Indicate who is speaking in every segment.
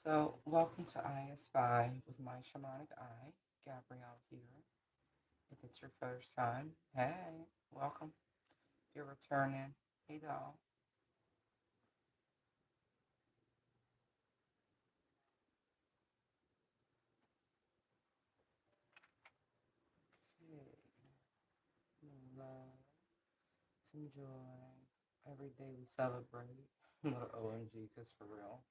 Speaker 1: So, welcome to I Spy with my shamanic eye, Gabrielle here. If it's your first time, hey, welcome. If you're returning, hey, doll. Okay, love, some joy. Every day we celebrate. Little OMG, because for real.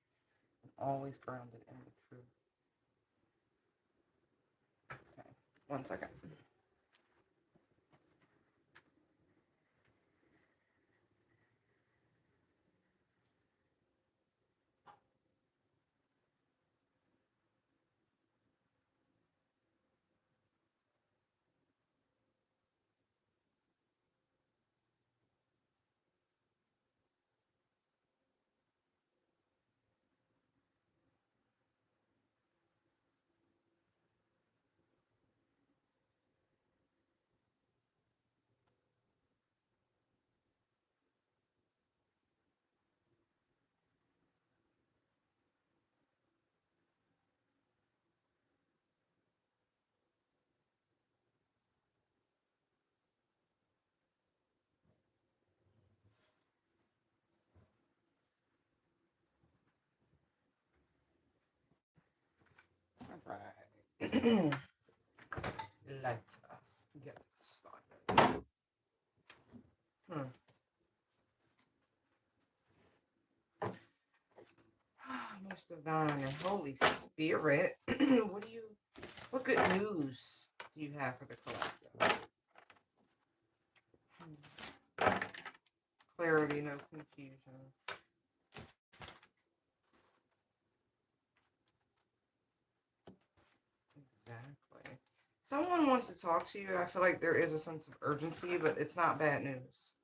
Speaker 1: I'm always grounded in the truth. Okay, one second. All right. Let us get started. Hmm. Most divine and Holy Spirit, what good news do you have for the collective? Clarity, no confusion. Exactly. Someone wants to talk to you, and I feel like there is a sense of urgency, but it's not bad news.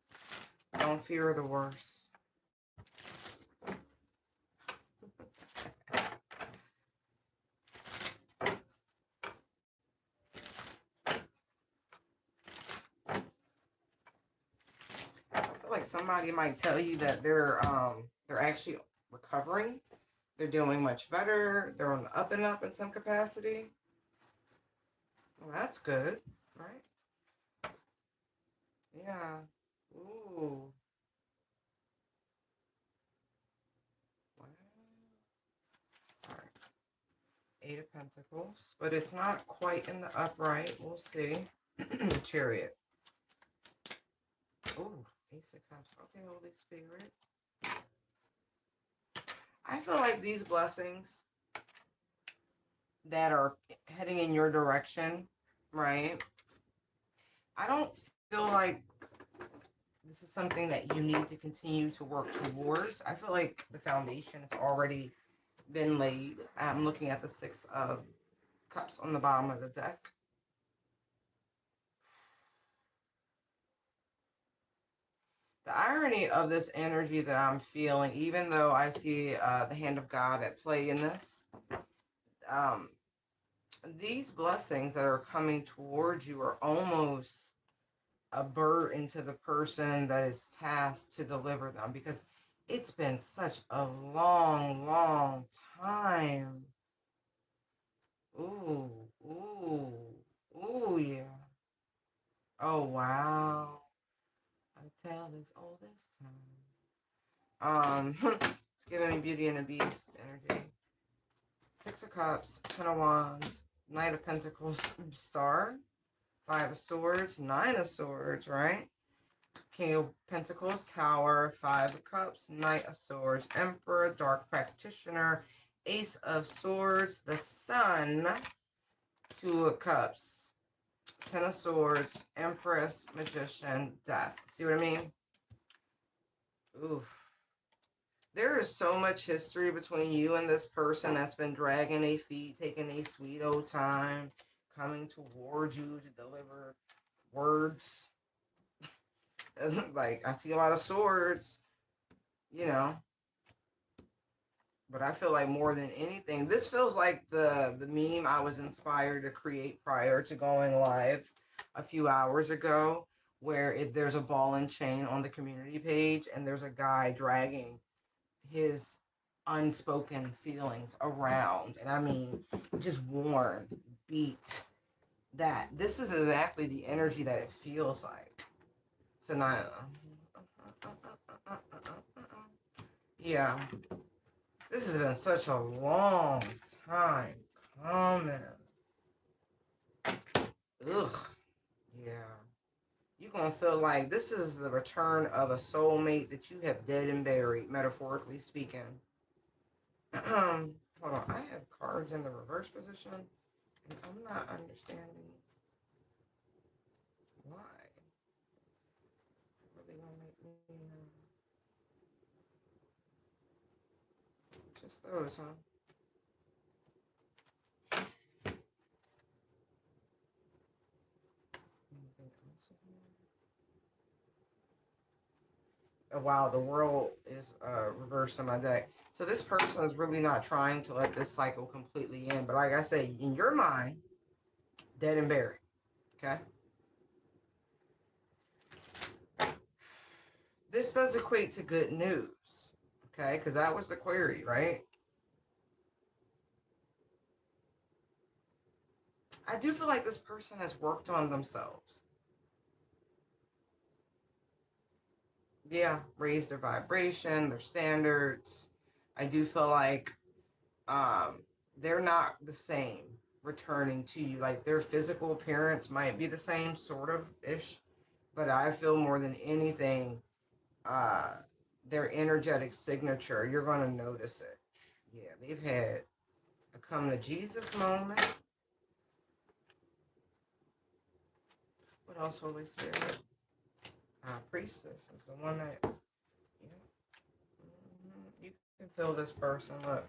Speaker 1: Don't fear the worst. I feel like somebody might tell you that they're actually recovering. They're doing much better. They're on the up and up in some capacity. Well, that's good, right? Yeah. Ooh. Wow. All right. Eight of Pentacles, but it's not quite in the upright. We'll see. Chariot. Ooh, Ace of Cups. Okay, Holy Spirit. I feel like these blessings that are heading in your direction, right? I don't feel like this is something that you need to continue to work towards. I feel like the foundation has already been laid. I'm looking at the Six of Cups on the bottom of the deck. The irony of this energy that I'm feeling, even though I see the hand of God at play in this, um, these blessings that are coming towards you are almost a burden to the person that is tasked to deliver them, because it's been such a long, long time. Ooh, ooh, ooh, yeah. Oh, wow. I tell this all this time. It's giving me Beauty and the Beast energy. Six of Cups, Ten of Wands, Knight of Pentacles, Star, Five of Swords, Nine of Swords, right? King of Pentacles, Tower, Five of Cups, Knight of Swords, Emperor, Dark Practitioner, Ace of Swords, the Sun, Two of Cups, Ten of Swords, Empress, Magician, Death. See what I mean? Oof. There is so much history between you and this person that's been dragging their feet, taking a sweet old time, coming towards you to deliver words. Like, I see a lot of swords, you know, but I feel like more than anything, this feels like the meme I was inspired to create prior to going live a few hours ago, where there's a ball and chain on the community page, and there's a guy dragging his unspoken feelings around. And I mean, just warn, beat that. This is exactly the energy that it feels like. So now, yeah, this has been such a long time coming. Ugh, yeah. You're going to feel like this is the return of a soulmate that you have dead and buried, metaphorically speaking. Hold on. I have cards in the reverse position, and I'm not understanding why. Really going to make me just those, huh? Anything else in here? Oh, wow, the world is reversed on my deck. So this person is really not trying to let this cycle completely end. But like I say, in your mind, dead and buried. Okay? This does equate to good news. Okay? Because that was the query, right? I do feel like this person has worked on themselves. Yeah, raised their vibration, their standards. I do feel like um, they're not the same returning to you. Like their physical appearance might be the same, sort of ish, but I feel more than anything, uh, their energetic signature, you're going to notice it. Yeah, they've had a come to Jesus moment. What else, Holy Spirit? Priestess is the one that, yeah, you can feel this person. Look,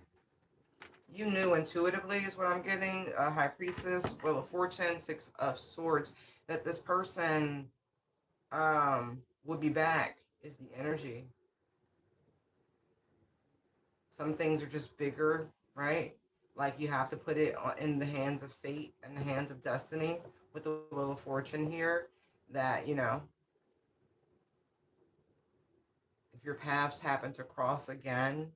Speaker 1: you knew intuitively is what I'm getting. High Priestess, Wheel of Fortune, Six of Swords, that this person would be back is the energy. Some things are just bigger, right? Like you have to put it in the hands of fate and the hands of destiny with the Wheel of Fortune here. That, if your paths happen to cross again,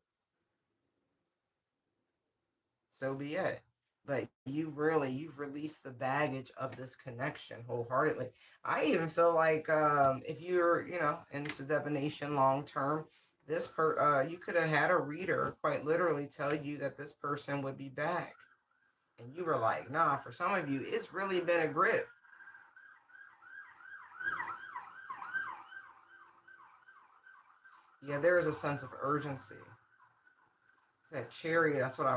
Speaker 1: so be it. But you've released the baggage of this connection wholeheartedly. I even feel like if you're, into divination long term, you could have had a reader quite literally tell you that this person would be back. And you were like, nah, for some of you, it's really been a grip. Yeah, there is a sense of urgency. It's that chariot, that's what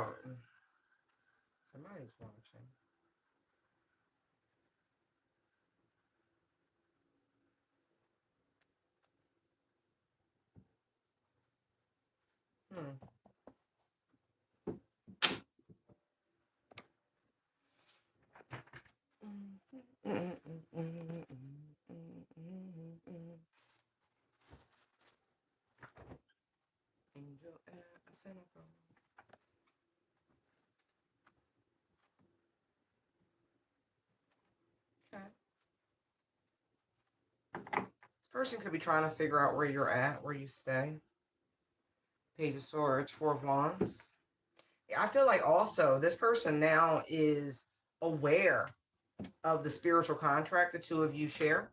Speaker 1: somebody's watching. Hmm. Angel Cynical. Okay. This person could be trying to figure out where you're at, where you stay. Page of Swords, Four of Wands. Yeah, I feel like also this person now is aware of the spiritual contract the two of you share.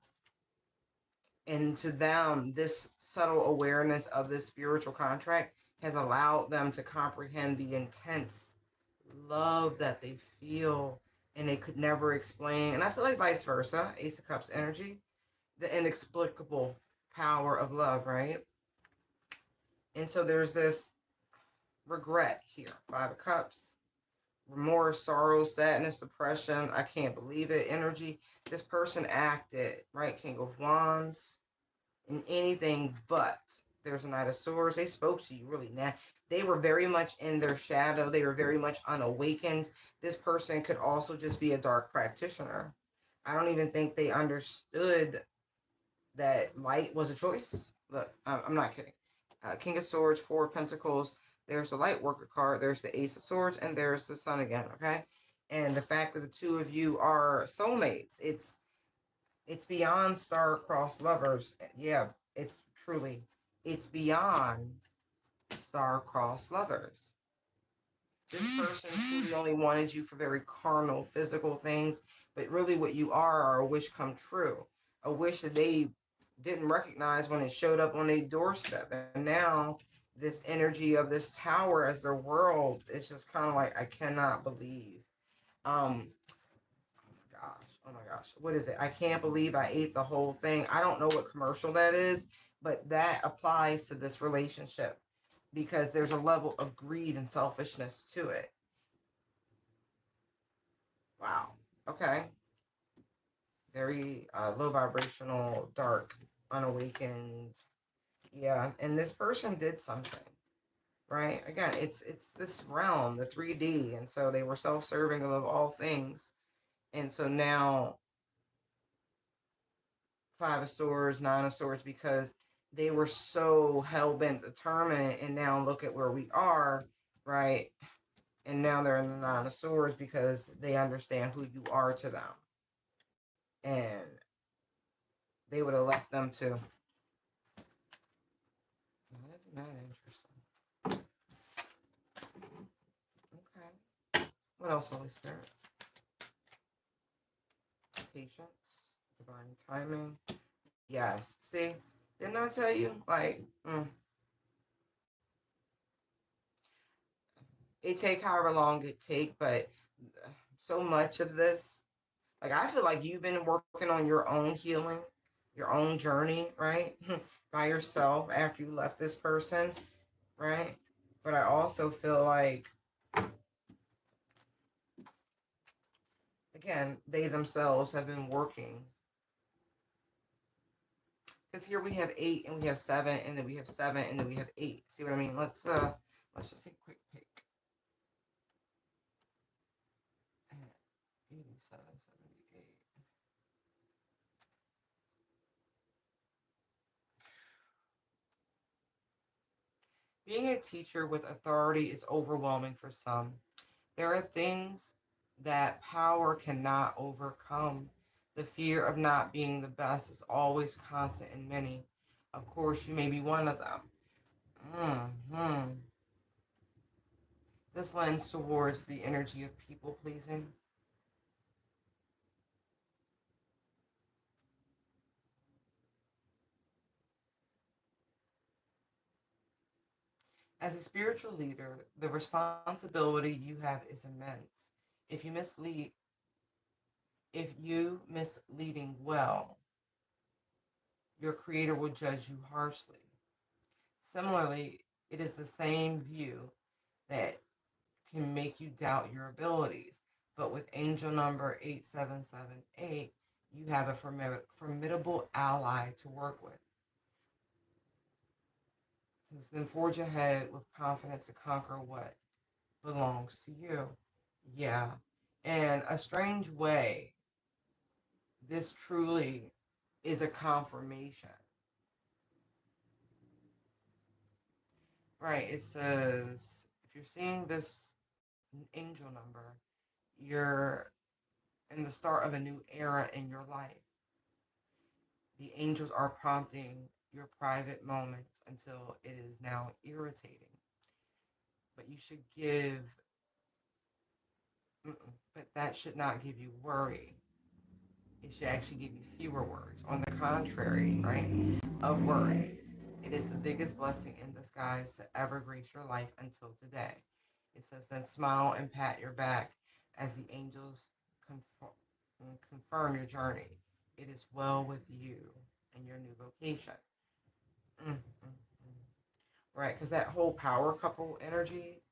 Speaker 1: And to them, this subtle awareness of this spiritual contract has allowed them to comprehend the intense love that they feel and they could never explain. And I feel like vice versa, Ace of Cups energy, the inexplicable power of love, right? And so there's this regret here. Five of Cups, remorse, sorrow, sadness, depression. I can't believe it. Energy. This person acted, right? King of Wands, in anything but. There's a Knight of Swords. They spoke to you really now. They were very much in their shadow. They were very much unawakened. This person could also just be a dark practitioner. I don't even think they understood that light was a choice. Look, I'm not kidding. King of Swords, Four of Pentacles. There's the Light Worker card. There's the Ace of Swords, and there's the Sun again. Okay, and the fact that the two of you are soulmates. It's beyond star-crossed lovers. Yeah, it's truly. It's beyond. Star-crossed lovers. This person truly only wanted you for very carnal, physical things, but really what you are a wish come true. A wish that they didn't recognize when it showed up on their doorstep. And now this energy of this tower as their world is just kind of like, I cannot believe. Oh my gosh. What is it? I can't believe I ate the whole thing. I don't know what commercial that is, but that applies to this relationship because there's a level of greed and selfishness to it. Wow. Okay. Very low vibrational, dark, unawakened. Yeah. And this person did something, right? Again, it's this realm, the 3D. And so they were self-serving above all things. And so now Five of Swords, Nine of Swords, because they were so hell-bent determined. And now look at where we are, right? And now they're in the Nine of Swords because they understand who you are to them. And they would have left them too. That's not interesting. Okay. What else, Holy Spirit? Patience, divine timing. Yes. See, didn't I tell you? Like, it take however long it take, but so much of this, like, I feel like you've been working on your own healing, your own journey, right? By yourself after you left this person, right? But I also feel like, again, they themselves have been working. Because here we have 8 and we have 7 and then we have 7 and then we have 8. See what I mean? Let's just take a quick pick. 87, 78. Being a teacher with authority is overwhelming for some. There are things that power cannot overcome. The fear of not being the best is always constant in many. Of course, you may be one of them. This lends towards the energy of people pleasing. As a spiritual leader, the responsibility you have is immense. If you mislead, if you misleading well, your creator will judge you harshly. Similarly, it is the same view that can make you doubt your abilities. But with angel number 8778, you have a formidable ally to work with. Then forge ahead with confidence to conquer what belongs to you. Yeah. In a strange way, this truly is a confirmation. Right. It says, if you're seeing this angel number, you're in the start of a new era in your life. The angels are prompting your private moments until it is now irritating. But you should give, but that should not give you worry. It should actually give you fewer words. On the contrary, right, of worry. It is the biggest blessing in disguise to ever grace your life until today. It says, then smile and pat your back as the angels confirm your journey. It is well with you and your new vocation. Right, because that whole power couple energy,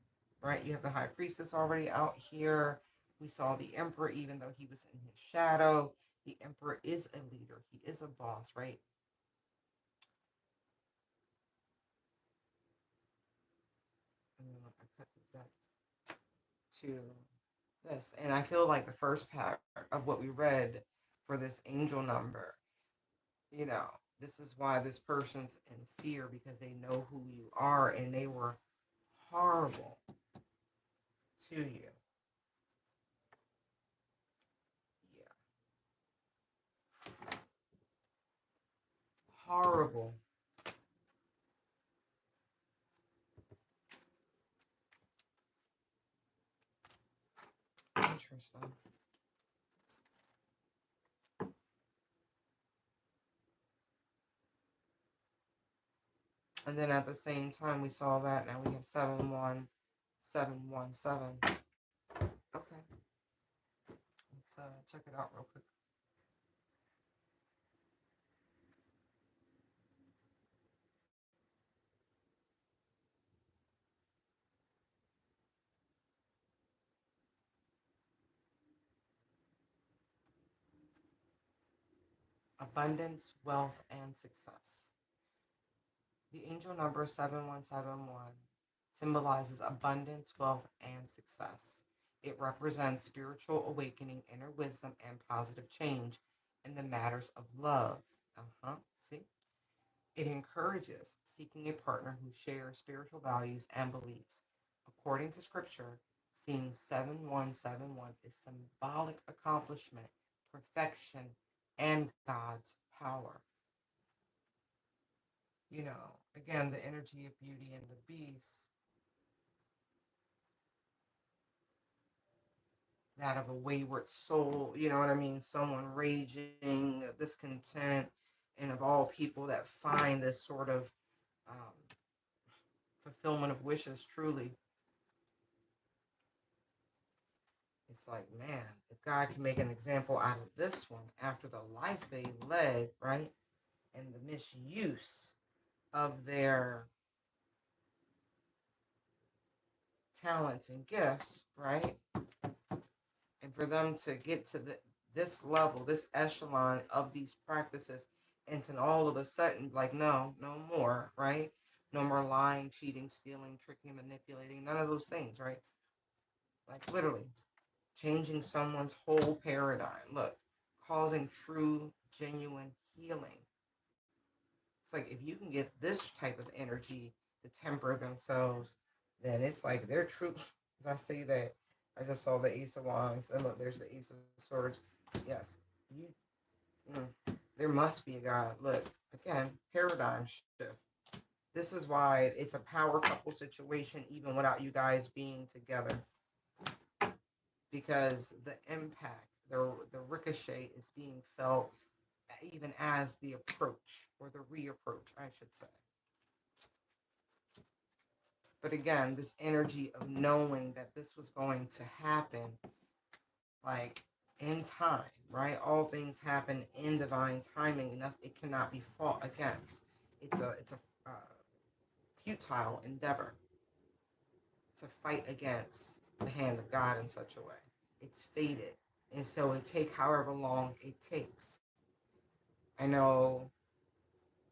Speaker 1: right? You have the high priestess already out here. We saw the emperor, even though he was in his shadow. The emperor is a leader. He is a boss, right? And then I cut that to this. And I feel like the first part of what we read for this angel number, you know, this is why this person's in fear because they know who you are and they were horrible to you. Yeah. Horrible. stuff. And then at the same time, we saw that. Now we have 71717. Okay. Let's check it out real quick. Abundance, wealth, and success. The angel number 7171 symbolizes abundance, wealth, and success. It represents spiritual awakening, inner wisdom, and positive change in the matters of love. See? It encourages seeking a partner who shares spiritual values and beliefs. According to scripture, seeing 7171 is symbolic accomplishment, perfection, and God's power. Again, the energy of Beauty and the Beast, that of a wayward soul, you know what I mean? Someone raging, discontent, and of all people that find this sort of um, fulfillment of wishes truly. It's like, man, if God can make an example out of this one after the life they led, right? And the misuse of their talents and gifts, right? And for them to get to this level, this echelon of these practices, and to all of a sudden, like, no, no more, right? No more lying, cheating, stealing, tricking, manipulating, none of those things, right? Like, literally, changing someone's whole paradigm. Look, causing true, genuine healing. It's like if you can get this type of energy to temper themselves, then it's like they're true. As I say that, I just saw the Ace of Wands, and look, there's the Ace of Swords. Yes, you. There must be a God. Look, again, paradigm shift. This is why it's a power couple situation, even without you guys being together, because the impact, the ricochet is being felt even as the approach or the reapproach, I should say. But again, this energy of knowing that this was going to happen, like in time, right? All things happen in divine timing, and it cannot be fought against. It's a futile endeavor to fight against the hand of God in such a way. It's fated, and so it take however long it takes. I know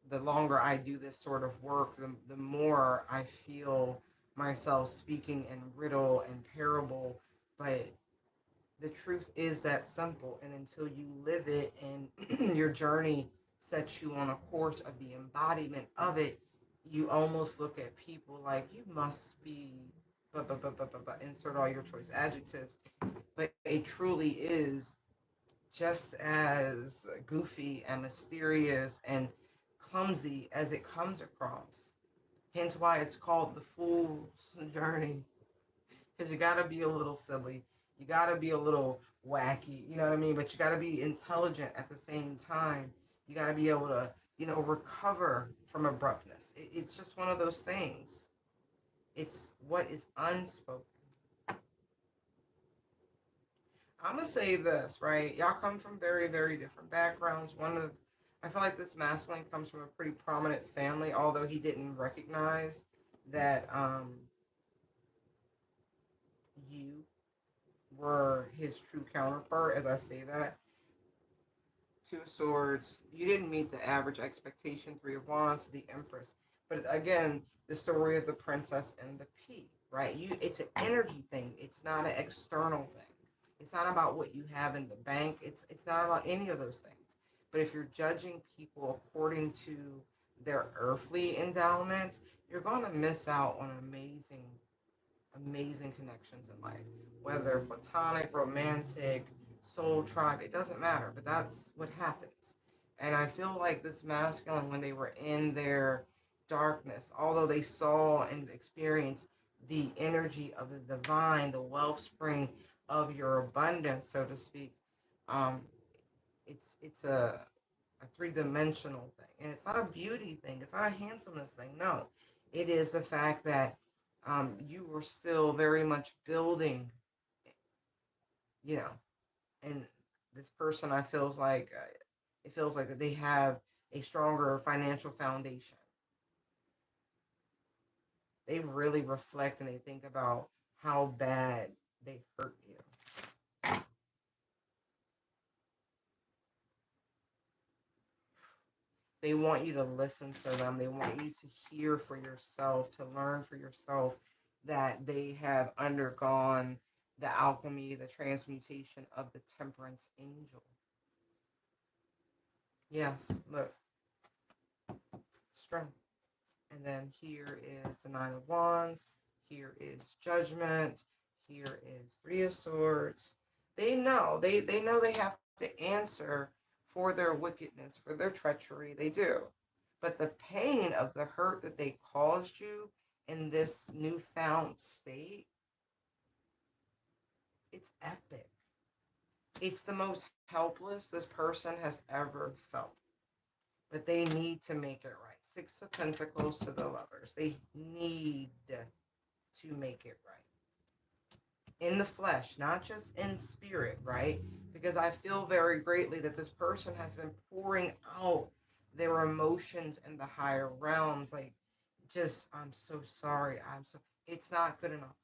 Speaker 1: the longer I do this sort of work, the more I feel myself speaking in riddle and parable. But the truth is that simple. And until you live it and your journey sets you on a course of the embodiment of it, you almost look at people like you must be, insert all your choice adjectives. But it truly is just as goofy and mysterious and clumsy as it comes across. Hence why it's called the fool's journey. Because you got to be a little silly. You got to be a little wacky. You know what I mean? But you got to be intelligent at the same time. You got to be able to, recover from abruptness. It's just one of those things. It's what is unspoken. I'm gonna say this, right? Y'all come from very, very different backgrounds. I feel like this masculine comes from a pretty prominent family, although he didn't recognize that you were his true counterpart. As I say that, Two of Swords, you didn't meet the average expectation. Three of Wands, the Empress. But again, the story of the princess and the pea, right? It's an energy thing. It's not an external thing. It's not about what you have in the bank. It's not about any of those things. But if you're judging people according to their earthly endowment, you're going to miss out on amazing, amazing connections in life. Whether platonic, romantic, soul tribe, it doesn't matter. But that's what happens. And I feel like this masculine, when they were in their darkness, although they saw and experienced the energy of the divine, the wellspring of your abundance, so to speak. Um, it's a three-dimensional thing, and it's not a beauty thing. It's not a handsomeness thing. No, it is the fact that you were still very much building, you know, and this person, I feels like it feels like that they have a stronger financial foundation. They really reflect and they think about how bad they hurt you. They want you to listen to them. They want you to hear for yourself, to learn for yourself that they have undergone the alchemy, the transmutation of the temperance angel. Yes, look, strength. And then here is the Nine of Wands. Here is Judgment. Here is Three of Swords. They know. They know they have to answer for their wickedness, for their treachery. They do. But the pain of the hurt that they caused you in this newfound state, it's epic. It's the most helpless this person has ever felt. But they need to make it right. Six of Pentacles to the Lovers. They need to make it right. In the flesh, not just in spirit, right? Because I feel very greatly that this person has been pouring out their emotions in the higher realms. Like, just, I'm so sorry. It's not good enough.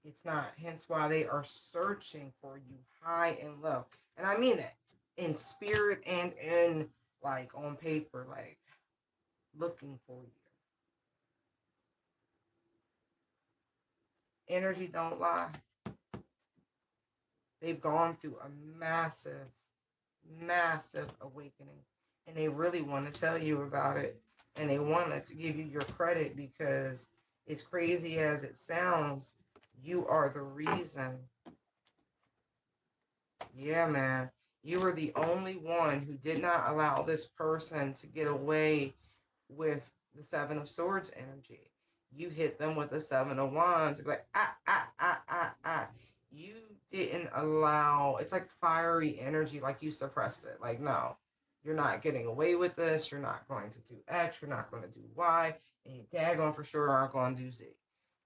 Speaker 1: It's not. Hence why they are searching for you high and low. And I mean it in spirit and in, like, on paper, like, looking for you. Energy don't lie. They've gone through a massive, massive awakening, and they really want to tell you about it, and they want to give you your credit because, as crazy as it sounds, you are the reason. Yeah, man. You were the only one who did not allow this person to get away with the Seven of Swords energy. You hit them with the Seven of Wands. Like, ah, ah, ah, ah, ah. You didn't allow, it's like fiery energy, like you suppressed it. Like, no, you're not getting away with this. You're not going to do X. You're not going to do Y. And you daggone for sure aren't going to do Z.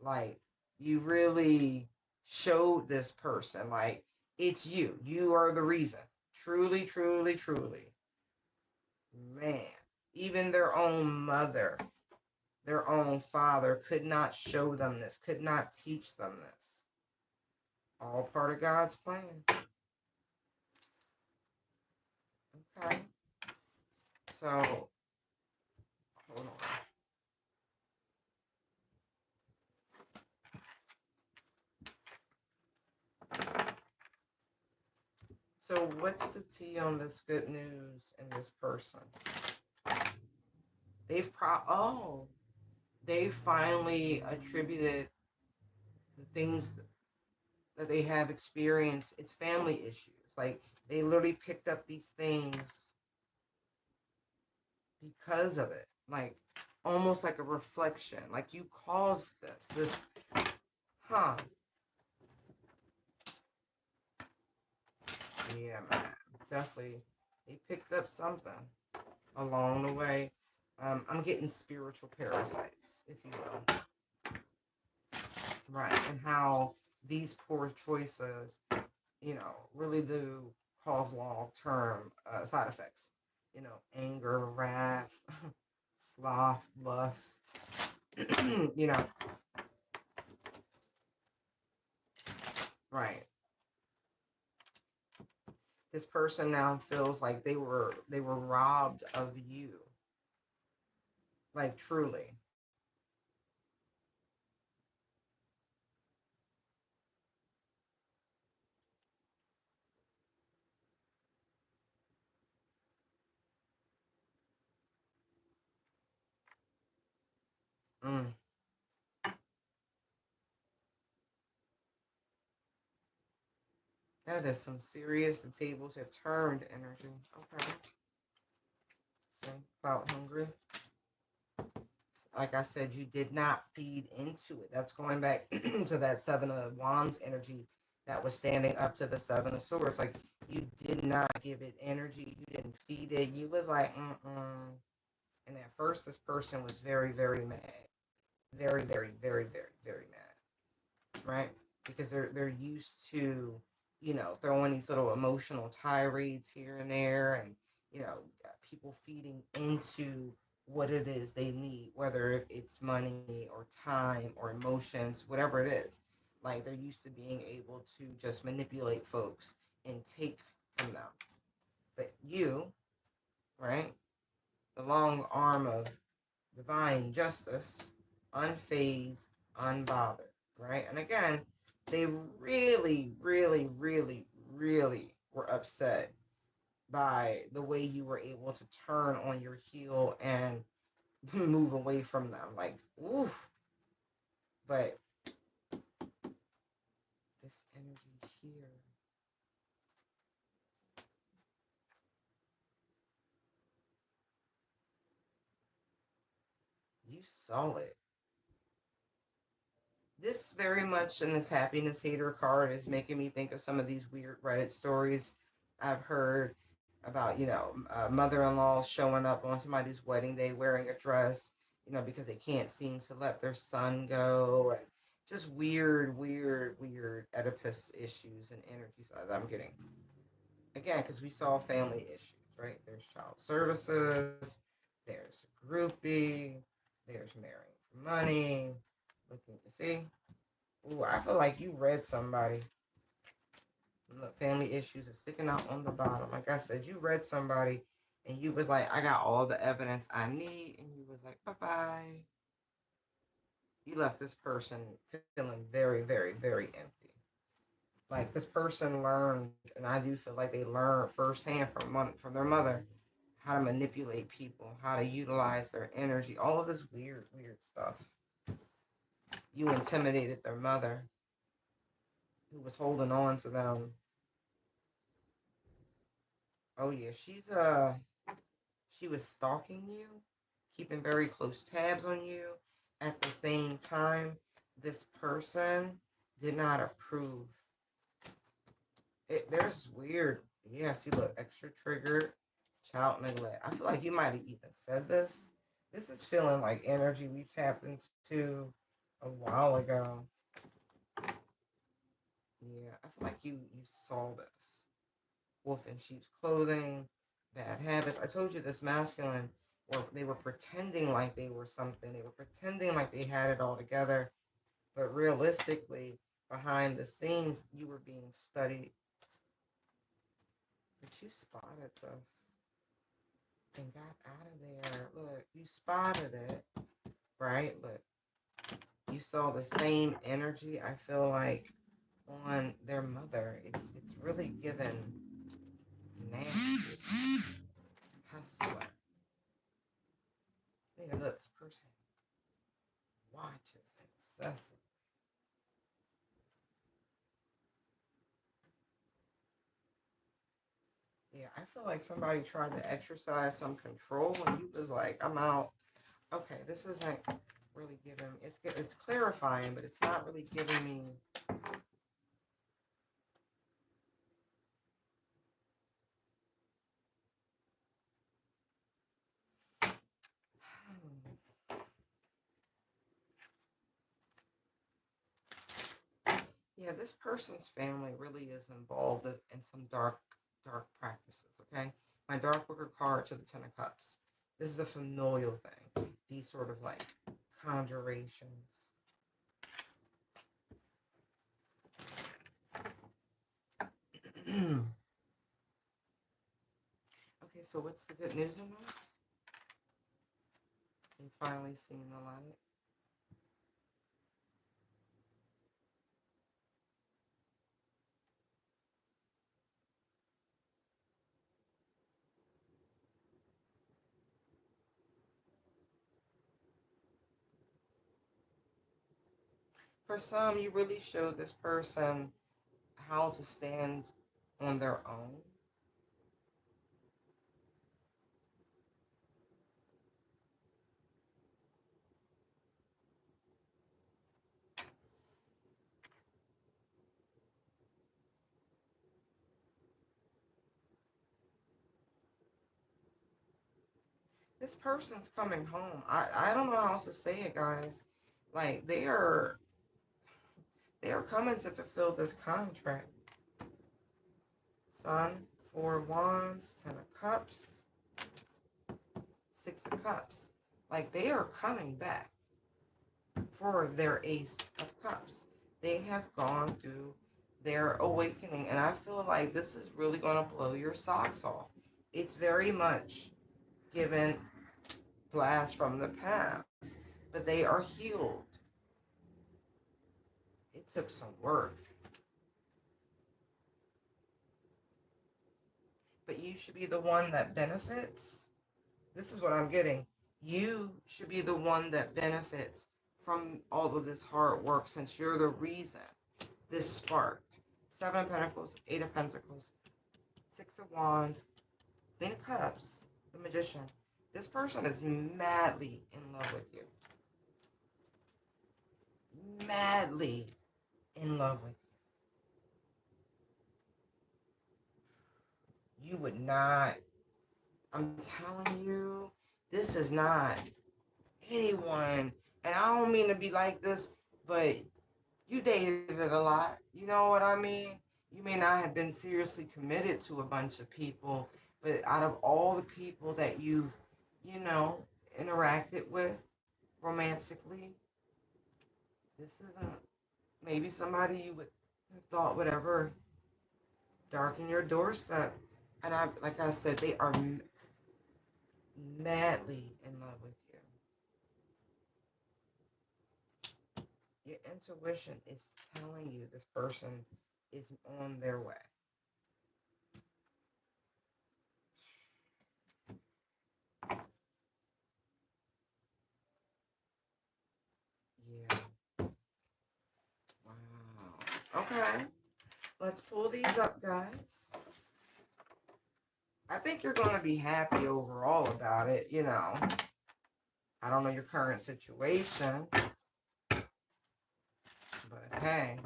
Speaker 1: Like, you really showed this person, like, it's you. You are the reason. Truly, truly, truly. Man, even their own mother, their own father could not show them this, could not teach them this. All part of God's plan. Okay. So, hold on. So, what's the tea on this good news and this person? They finally attributed the things that they have experienced. It's family issues. Like, they literally picked up these things because of it. Like, almost like a reflection. Like, you caused this, huh? Yeah, man. Definitely. They picked up something along the way. I'm getting spiritual parasites, if you will. Right. And how these poor choices, really do cause long-term side effects. Anger, wrath, sloth, lust, you know, right. This person now feels like they were robbed of you. Like, truly. Mm. That is some serious, the tables have turned energy. Okay. So, clout hungry. Like I said, you did not feed into it. That's going back to that Seven of Wands energy. that was standing up to the Seven of Swords. Like, you did not give it energy. You didn't feed it. You was like, mm-mm. And at first, this person was very, very mad. Very, very, very, very, very mad. Right? Because they're used to, throwing these little emotional tirades here and there, and people feeding into what it is they need, whether it's money or time or emotions, whatever it is. Like, they're used to being able to just manipulate folks and take from them. But you, right, the long arm of divine justice, unfazed, unbothered, right? And again, they really, really, really, really were upset by the way you were able to turn on your heel and move away from them. Like, oof. But this energy here, you saw it. This very much in this happiness hater card is making me think of some of these weird Reddit stories I've heard about, mother-in-law showing up on somebody's wedding day wearing a dress, because they can't seem to let their son go, and just weird, weird, weird Oedipus issues and energies that I'm getting. Again, because we saw family issues, right? There's child services, there's groupie, there's marrying for money. Looking to see. Ooh, I feel like you read somebody. Look, family issues is sticking out on the bottom. Like I said, you read somebody and you was like, I got all the evidence I need. And you was like, bye-bye. You left this person feeling very, very, very empty. Like, this person learned, and I do feel like they learned firsthand from their mother how to manipulate people, how to utilize their energy, all of this weird, weird stuff. You intimidated their mother, who was holding on to them. Oh yeah, she was stalking you, keeping very close tabs on you. At the same time, this person did not approve. There's weird. Yeah, see, look, extra triggered, child neglect. I feel like you might have even said this. This is feeling like energy we tapped into a while ago. Yeah, I feel like you saw this. Wolf in sheep's clothing, bad habits. I told you this masculine, or they were pretending like they were something. They were pretending like they had it all together. But realistically, behind the scenes, you were being studied. But you spotted this and got out of there. Look, you spotted it, right? Look, you saw the same energy, I feel like, on their mother. It's really given nasty. Hustler. Look, this person watches incessant. Yeah, I feel like somebody tried to exercise some control and you was like, I'm out. Okay, this isn't really giving, it's clarifying, but it's not really giving me. Yeah, this person's family really is involved in some dark, dark practices, okay? My dark wicker card to the Ten of Cups. This is a familial thing. These sort of like conjurations. Okay, so what's the good news in this? You finally seen the light. For some, you really showed this person how to stand on their own. this person's coming home. I don't know how else to say it, guys. Like they are coming to fulfill this contract. Sun, 4 of Wands, 10 of Cups, 6 of Cups. Like they are coming back for their Ace of Cups. They have gone through their awakening, and I feel like this is really going to blow your socks off. It's very much given blast from the past, but they are healed. It took some work, but you should be the one that benefits. This is what I'm getting. You should be the one that benefits from all of this hard work, since you're the reason this sparked. 7 of Pentacles, 8 of Pentacles, 6 of Wands, Queen of Cups, the Magician. This person is madly in love with you. Madly in love with you. You would not, I'm telling you, this is not anyone. And I don't mean to be like this, but you dated a lot. You know what I mean? You may not have been seriously committed to a bunch of people, but out of all the people that you've, you know, interacted with romantically, this isn't maybe somebody you would have thought would ever darken your doorstep. And I, like I said, they are madly in love with you. Your intuition is telling you this person is on their way. Yeah. Wow. Okay. Let's pull these up, guys. I think you're going to be happy overall about it, you know. I don't know your current situation, but hey.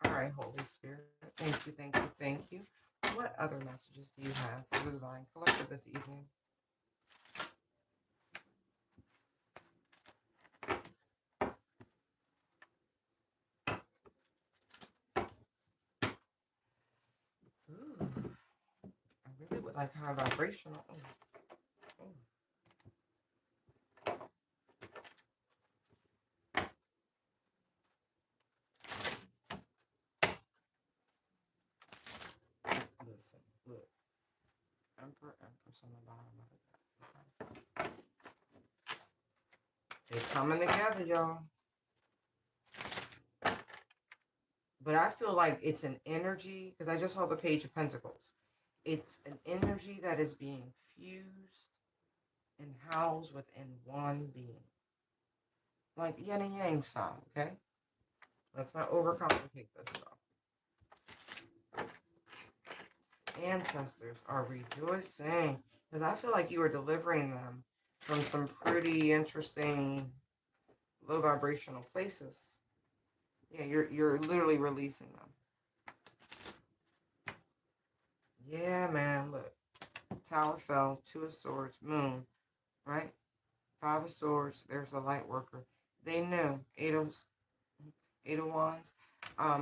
Speaker 1: All right, Holy Spirit. Thank you, thank you, thank you. What other messages do you have for the Divine Collective this evening? Ooh, I really would like high vibrational. Ooh, ooh. Listen, look. Empress on the bottom of it. Okay. They're coming together, y'all. But I feel like it's an energy, because I just saw the Page of Pentacles. It's an energy that is being fused and housed within one being. Like yin and yang style, okay? Let's not overcomplicate this stuff. Ancestors are rejoicing, because I feel like you are delivering them from some pretty interesting low vibrational places. Yeah, you're literally releasing them. Yeah, man, look. Tower fell, 2 of Swords, Moon, right? 5 of Swords, there's a light worker. They knew, eight of Wands,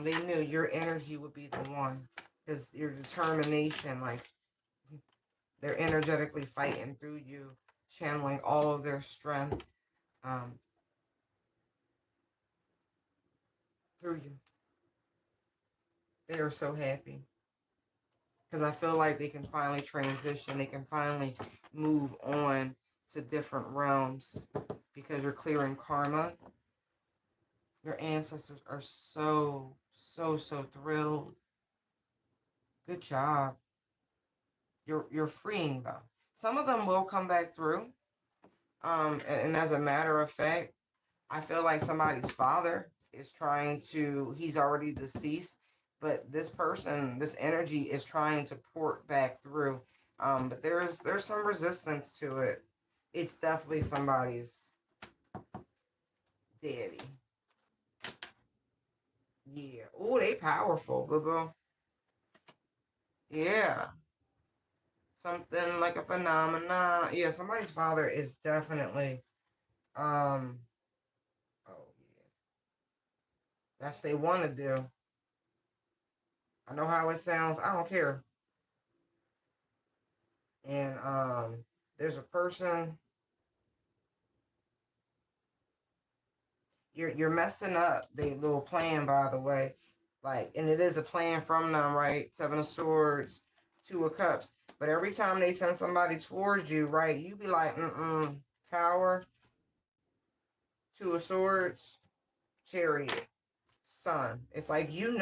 Speaker 1: they knew your energy would be the one. Because your determination, like, they're energetically fighting through you, channeling all of their strength through you. They are so happy. Because I feel like they can finally transition. They can finally move on to different realms. Because you're clearing karma. Your ancestors are so thrilled. Good job. You're freeing them. Some of them will come back through. And as a matter of fact, I feel like somebody's father is trying to, he's already deceased, but this person, this energy is trying to port back through. But there's some resistance to it. It's definitely somebody's daddy. Yeah. Oh, they powerful, boo boo. Yeah. something like a phenomenon. Yeah, somebody's father is definitely, um, oh yeah, that's what they want to do. I know how it sounds. I don't care. And there's a person you're messing up the little plan, by the way. Like, and it is a plan from them, right? Seven of Swords, Two of Cups. But every time they send somebody towards you, right, you be like, Tower, Two of Swords, Chariot, Sun. It's like you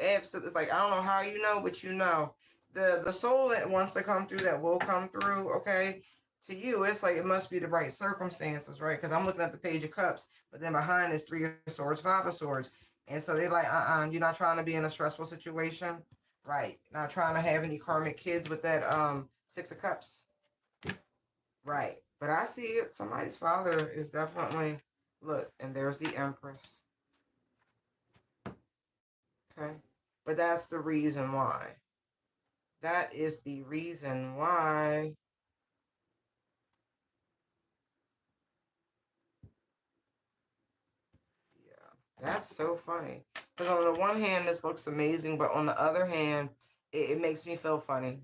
Speaker 1: absolutely. It's like I don't know how you know, but you know. The soul that wants to come through, that will come through. Okay, to you, it's like it must be the right circumstances, right? Because I'm looking at the Page of Cups, but then behind is Three of Swords, Five of Swords, and so they're like, you're not trying to be in a stressful situation, right? Not trying to have any karmic kids with that Six of Cups, right? But I see it. Somebody's father is definitely look, and there's the Empress. Okay, but that's the reason why. That is the reason why. Yeah, that's so funny. Because on the one hand, this looks amazing, but on the other hand, it makes me feel funny.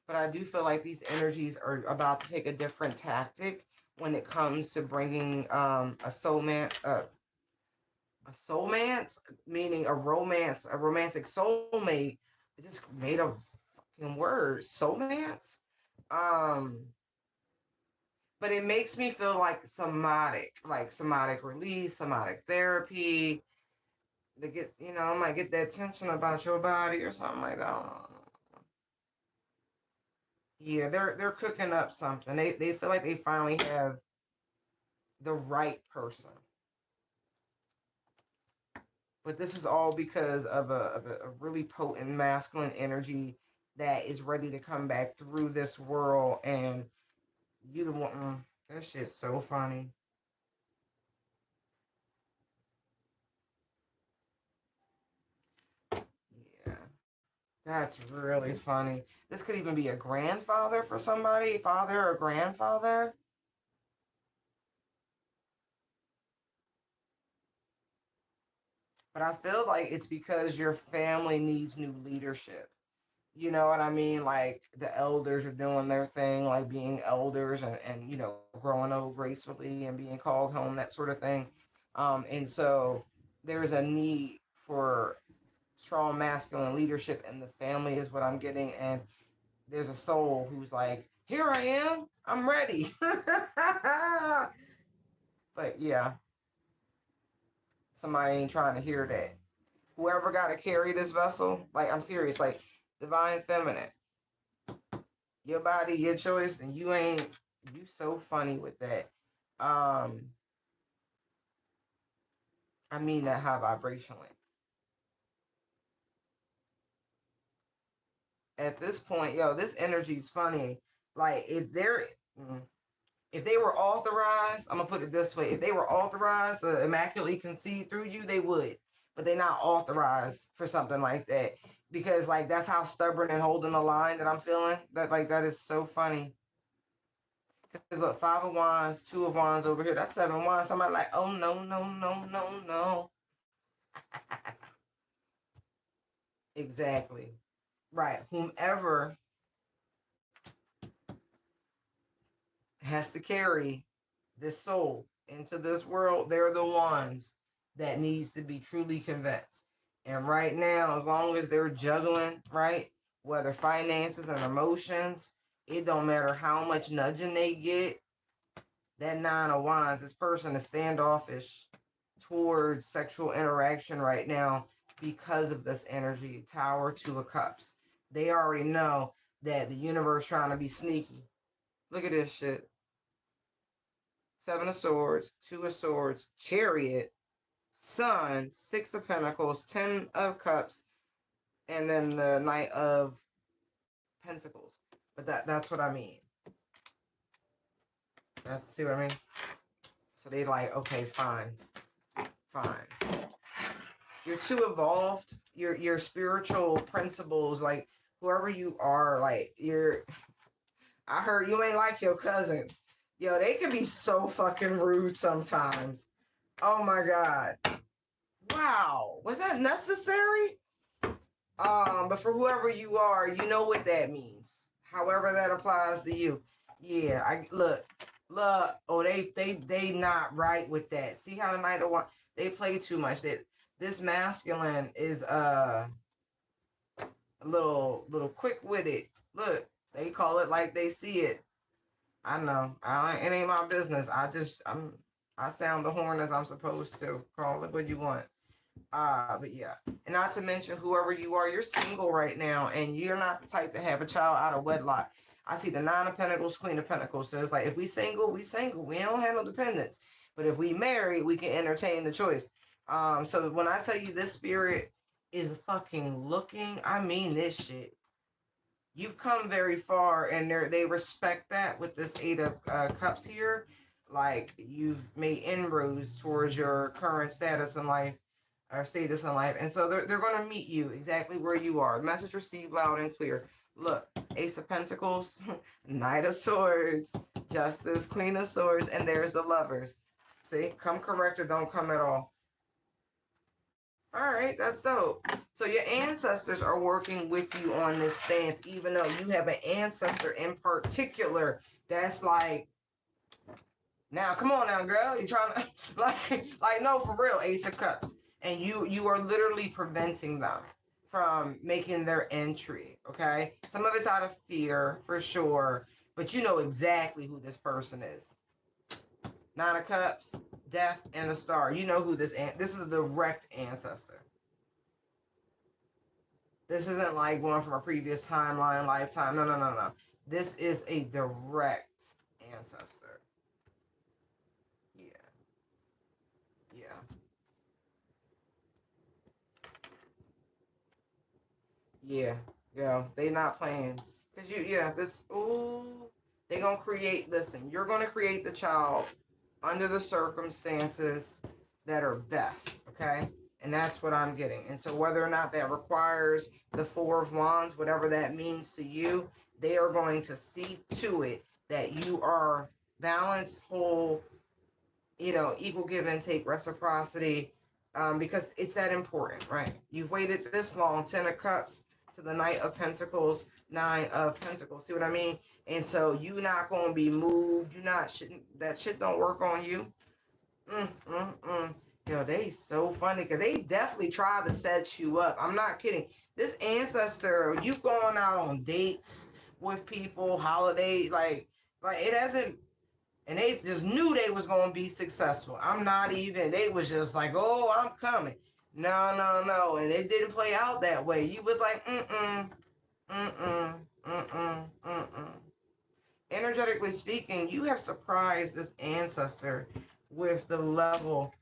Speaker 1: But I do feel like these energies are about to take a different tactic when it comes to bringing a soulmance, meaning a romantic soulmate. It just made a fucking word, soulmance. Um, but it makes me feel like somatic release, somatic therapy. To get, I might get that tension about your body or something like that. Yeah, they're cooking up something. They feel like they finally have the right person. But this is all because of a really potent masculine energy that is ready to come back through this world, and you the one. That shit's so funny. Yeah. That's really funny. This could even be a grandfather for somebody, father or grandfather. But I feel like it's because your family needs new leadership. You know what I mean? Like the elders are doing their thing, like being elders and growing old gracefully and being called home, that sort of thing. And so there's a need for strong masculine leadership in the family, is what I'm getting. And there's a soul who's like, here I am, I'm ready. But yeah, somebody ain't trying to hear that. Whoever got to carry this vessel, like I'm serious, like divine feminine, your body, your choice, and you so funny with that. Um, I mean that high vibrationally. At this point, yo, this energy is funny. Like mm, if they were authorized, I'm gonna put it this way: if they were authorized to immaculately conceive through you, they would. But they're not authorized for something like that because, like, that's how stubborn and holding the line that I'm feeling. That is so funny. Because look, Five of Wands, Two of Wands over here. That's Seven of Wands. Somebody like, oh no, no, no, no, no. Exactly. Right. Whomever has to carry this soul into this world, they're the ones that needs to be truly convinced. And right now, as long as they're juggling, right, whether finances and emotions, it don't matter how much nudging they get. That Nine of Wands, this person is standoffish towards sexual interaction right now because of this energy. Tower, Two of Cups. They already know that the universe trying to be sneaky. Look at this shit. Seven of Swords, Two of Swords, Chariot, Sun, Six of Pentacles, Ten of Cups, and then the Knight of Pentacles. But that's what I mean. That's, see what I mean? So they like, okay, fine. You're too evolved. Your spiritual principles, like whoever you are, like I heard you ain't like your cousins. Yo, they can be so fucking rude sometimes. Oh my God. Wow. Was that necessary? But for whoever you are, you know what that means. However that applies to you. Yeah, I look. Oh, they not right with that. See how the Knight of Wands, they play too much. That this masculine is a little quick witted. Look, they call it like they see it. I know. It ain't my business. I sound the horn as I'm supposed to. Call it what you want. But yeah. And not to mention whoever you are, you're single right now and you're not the type to have a child out of wedlock. I see the Nine of Pentacles, Queen of Pentacles. So it's like if we single, we single. We don't have no dependents. But if we marry, we can entertain the choice. So when I tell you this spirit is fucking looking, I mean this shit. You've come very far and they respect that with this Eight of Cups here. Like you've made inroads towards your current status in life or status in life. And so they're going to meet you exactly where you are. Message received loud and clear. Look, Ace of Pentacles, Knight of Swords, Justice, Queen of Swords, and there's the Lovers. See, come correct or don't come at all. All right, that's dope. So your ancestors are working with you on this stance, even though you have an ancestor in particular that's like, now come on now, girl, you trying to like no, for real, Ace of Cups, and you are literally preventing them from making their entry. Okay, some of it's out of fear for sure, but you know exactly who this person is. Nine of Cups, Death, and the Star. You know who this is a direct ancestor. This isn't like one from a previous timeline, lifetime. No. This is a direct ancestor. Yeah. Yeah. Yeah. Yeah. They not playing. Cause they gonna create, listen, you're gonna create the child under the circumstances that are best, okay? And that's what I'm getting. And so whether or not that requires the Four of Wands, whatever that means to you, they are going to see to it that you are balanced, whole, equal give and take, reciprocity, because it's that important, right? You've waited this long, Ten of Cups to the Knight of Pentacles, Nine of Pentacles. See what I mean? And so you not going to be moved. That shit don't work on you. Yo, they so funny because they definitely tried to set you up. I'm not kidding. This ancestor, you going out on dates with people, holidays, like it hasn't, and they just knew they was gonna be successful. I'm not even. They was just like, oh, I'm coming. No, and it didn't play out that way. You was like, mm-mm. Energetically speaking, you have surprised this ancestor with the level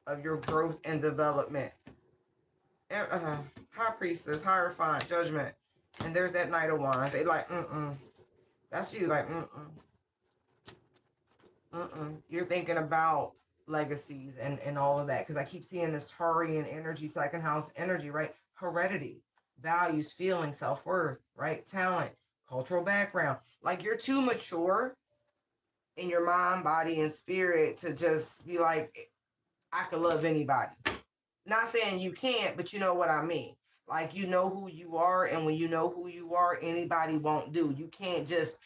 Speaker 1: of your growth and development. High Priestess, Hierophant, Judgment, and there's that Knight of Wands. They like, that's you, like, You're thinking about legacies and all of that because I keep seeing this Taurian energy, second house energy, right? Heredity, values, feelings, self-worth, right? Talent, cultural background. Like you're too mature in your mind, body, and spirit to just be like, I could love anybody. Not saying you can't, but you know what I mean. Like you know who you are, and when you know who you are, anybody won't do. You can't just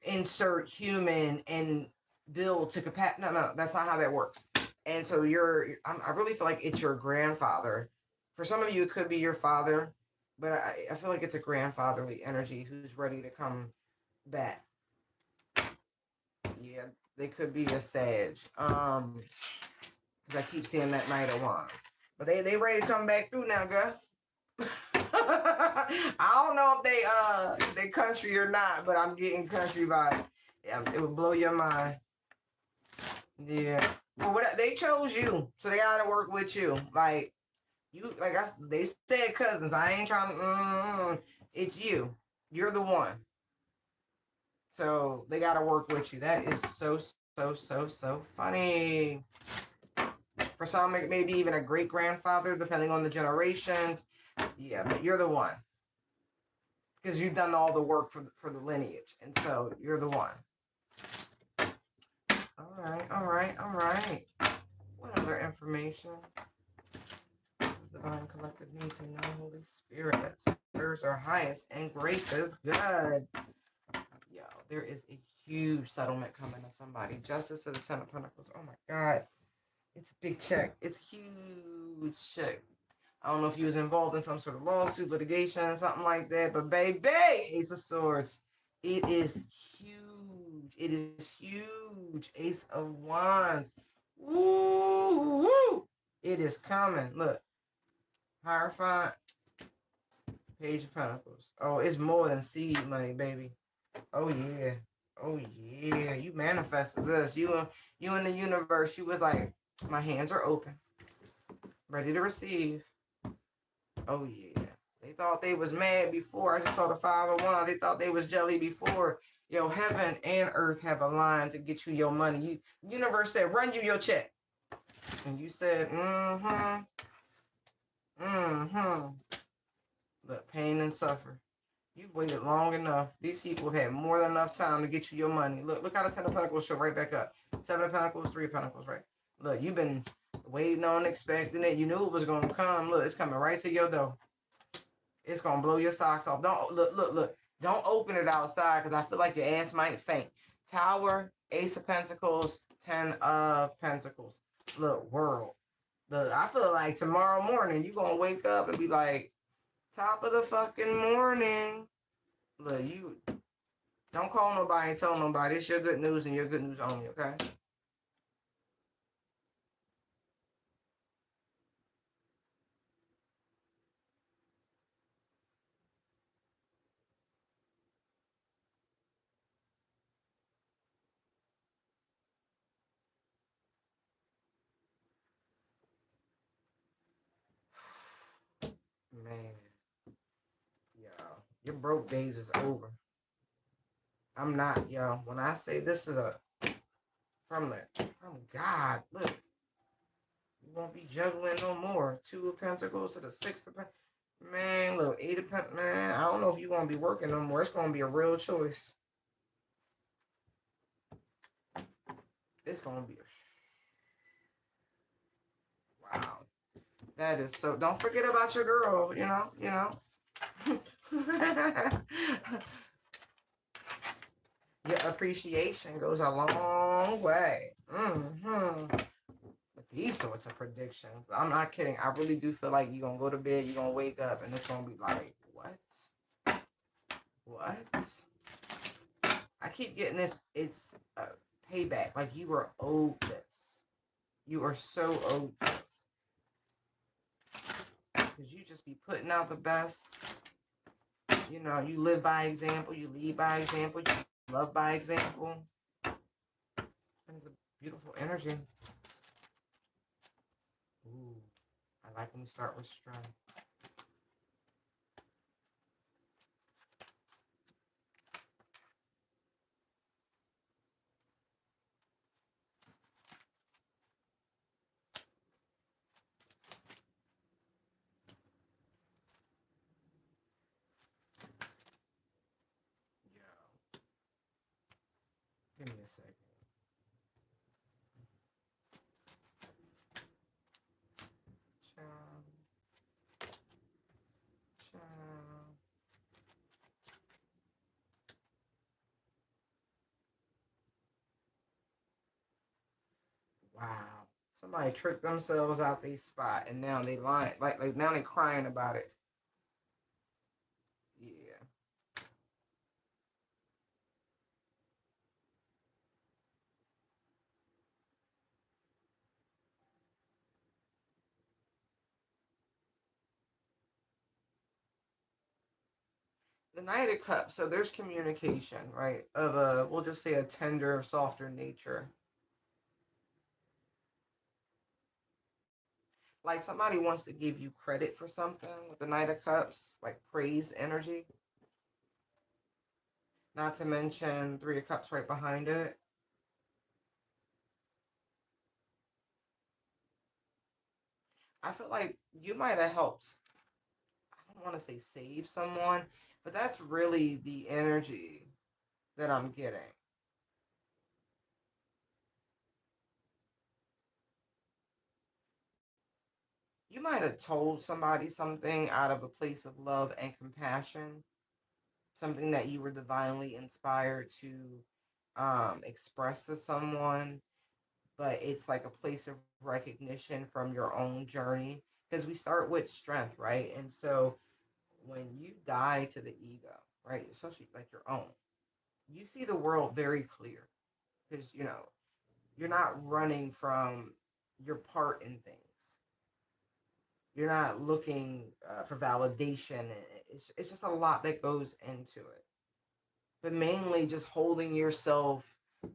Speaker 1: insert human and build to capacity. No, that's not how that works. And so I really feel like it's your grandfather. For some of you, it could be your father, but I feel like it's a grandfatherly energy who's ready to come back. Yeah, they could be a Sag. Because I keep seeing that Knight of Wands. But they ready to come back through now, girl. I don't know if they country or not, but I'm getting country vibes. Yeah, it would blow your mind. Yeah. For what they chose you, so they gotta work with you. Like they said cousins. I ain't trying to. It's you. You're the one. So they got to work with you. That is so funny. For some, maybe even a great grandfather, depending on the generations. Yeah, but you're the one because you've done all the work for the lineage, and so you're the one. All right, all right, all right. What other information? This is divine collective need to know, Holy Spirit, that serves our highest and greatest good. Yo, there is a huge settlement coming to somebody. Justice of the Ten of Pentacles. Oh my God. It's a big check. It's a huge check. I don't know if you was involved in some sort of lawsuit, litigation, something like that, but baby, Ace of Swords. It is huge. It is huge. Ace of Wands. Woo, woo. It is coming. Look. Hierophant. Page of Pentacles. Oh, it's more than seed money, baby. Oh yeah. Oh yeah. You manifested this. You in the universe. You was like, my hands are open. Ready to receive. Oh yeah. They thought they was mad before. I just saw the 5 of Wands. They thought they was jelly before. Yo, heaven and earth have aligned to get you your money. Universe said, run you your check. And you said, mm-hmm. Mm-hmm. Look, pain and suffer. You've waited long enough. These people had more than enough time to get you your money. Look how the Ten of Pentacles show right back up. 7 of Pentacles, 3 of Pentacles, right? Look, you've been waiting on, expecting it. You knew it was going to come. Look, it's coming right to your door. It's going to blow your socks off. Don't, look. Don't open it outside because I feel like your ass might faint. Tower, Ace of Pentacles, 10 of Pentacles. Look, world. Look, I feel like tomorrow morning you're going to wake up and be like, top of the fucking morning. Look, you don't call nobody and tell nobody. It's your good news and your good news only, okay? Man, yo, your broke days is over. I'm not, yo. When I say this is from God, look, you won't be juggling no more. 2 of Pentacles to the 6 of Pentacles. Man, look, 8 of Pentacles. Man, I don't know if you're gonna be working no more. It's gonna be a real choice. It's gonna be wow. That is so. Don't forget about your girl. You know. Your appreciation goes a long way. With these sorts of predictions, I'm not kidding. I really do feel like you're going to go to bed, you're going to wake up, and it's going to be like, what? What? I keep getting this. It's payback. Like you were owed this. You are so owed this. Because you just be putting out the best. You know, you live by example. You lead by example. You love by example. And it's a beautiful energy. Ooh, I like when we start with strength. Yeah. Give me a second. Child. Child. Wow. Somebody tricked themselves out their spot and now they lying. Like now they crying about it. Yeah. The Knight of Cups, so there's communication, right? Of a, we'll just say a tender, softer nature. Like somebody wants to give you credit for something with the Knight of Cups, like praise energy. Not to mention Three of Cups right behind it. I feel like you might have helped, I don't want to say save someone, but that's really the energy that I'm getting. You might have told somebody something out of a place of love and compassion, something that you were divinely inspired to express to someone, but it's like a place of recognition from your own journey. Because we start with strength, right? And so when you die to the ego, right, especially like your own, you see the world very clear because, you're not running from your part in things. You're not looking for validation. It's just a lot that goes into it. But mainly just holding yourself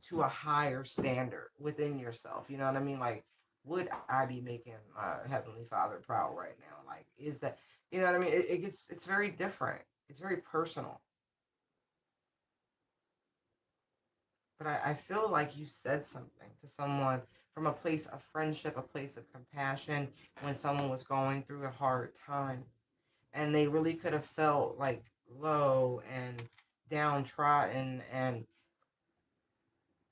Speaker 1: to a higher standard within yourself. You know what I mean? Like, would I be making my Heavenly Father proud right now? Like, is that, you know what I mean? It's very different. It's very personal. But I feel like you said something to someone from a place of friendship, a place of compassion when someone was going through a hard time. And they really could have felt like low and downtrodden. And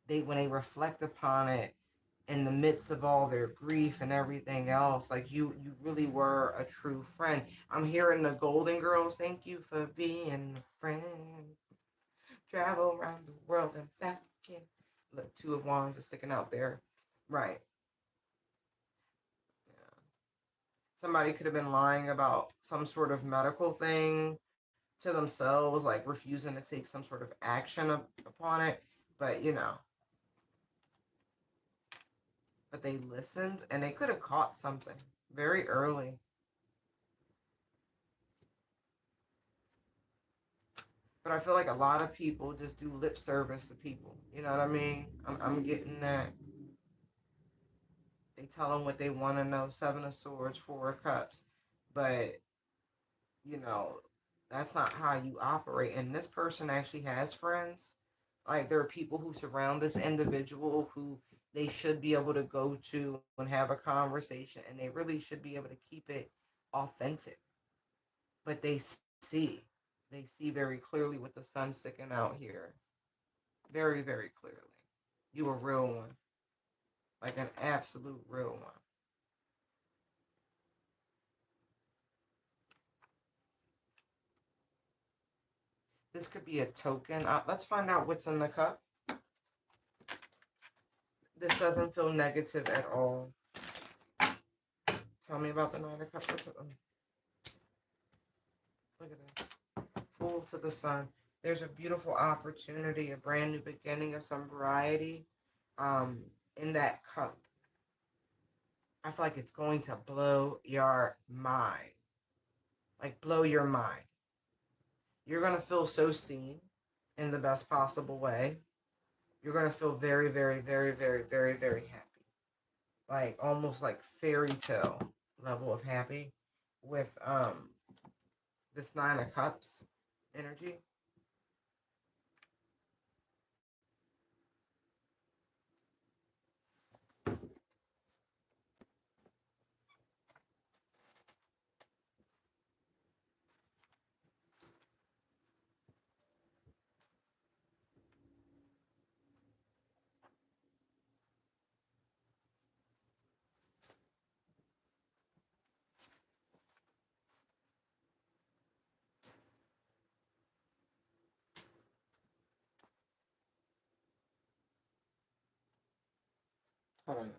Speaker 1: when they reflect upon it in the midst of all their grief and everything else, like you really were a true friend. I'm hearing the Golden Girls, thank you for being a friend. Travel around the world and back again. Look, Two of Wands is sticking out there. Right. Yeah. Somebody could have been lying about some sort of medical thing to themselves, like refusing to take some sort of action upon it. But, but they listened and they could have caught something very early. But I feel like a lot of people just do lip service to people. You know what I mean? I'm getting that. They tell them what they want to know. Seven of Swords, Four of Cups. But you know, that's not how you operate. And this person actually has friends. Like there are people who surround this individual who they should be able to go to and have a conversation, and they really should be able to keep it authentic. But they see very clearly with the sun sticking out here, very, very clearly. You a real one, like an absolute real one. This could be a token. Let's find out what's in the cup. This doesn't feel negative at all. Tell me about the Nine of Cups. Look at this. Full to the sun. There's a beautiful opportunity, a brand new beginning of some variety um, in that cup. I feel like it's going to blow your mind. Like, blow your mind. You're going to feel so seen in the best possible way. You're going to feel very, very, very, very, very, very happy. Like, almost like fairy tale level of happy with this Nine of Cups energy. Hold on.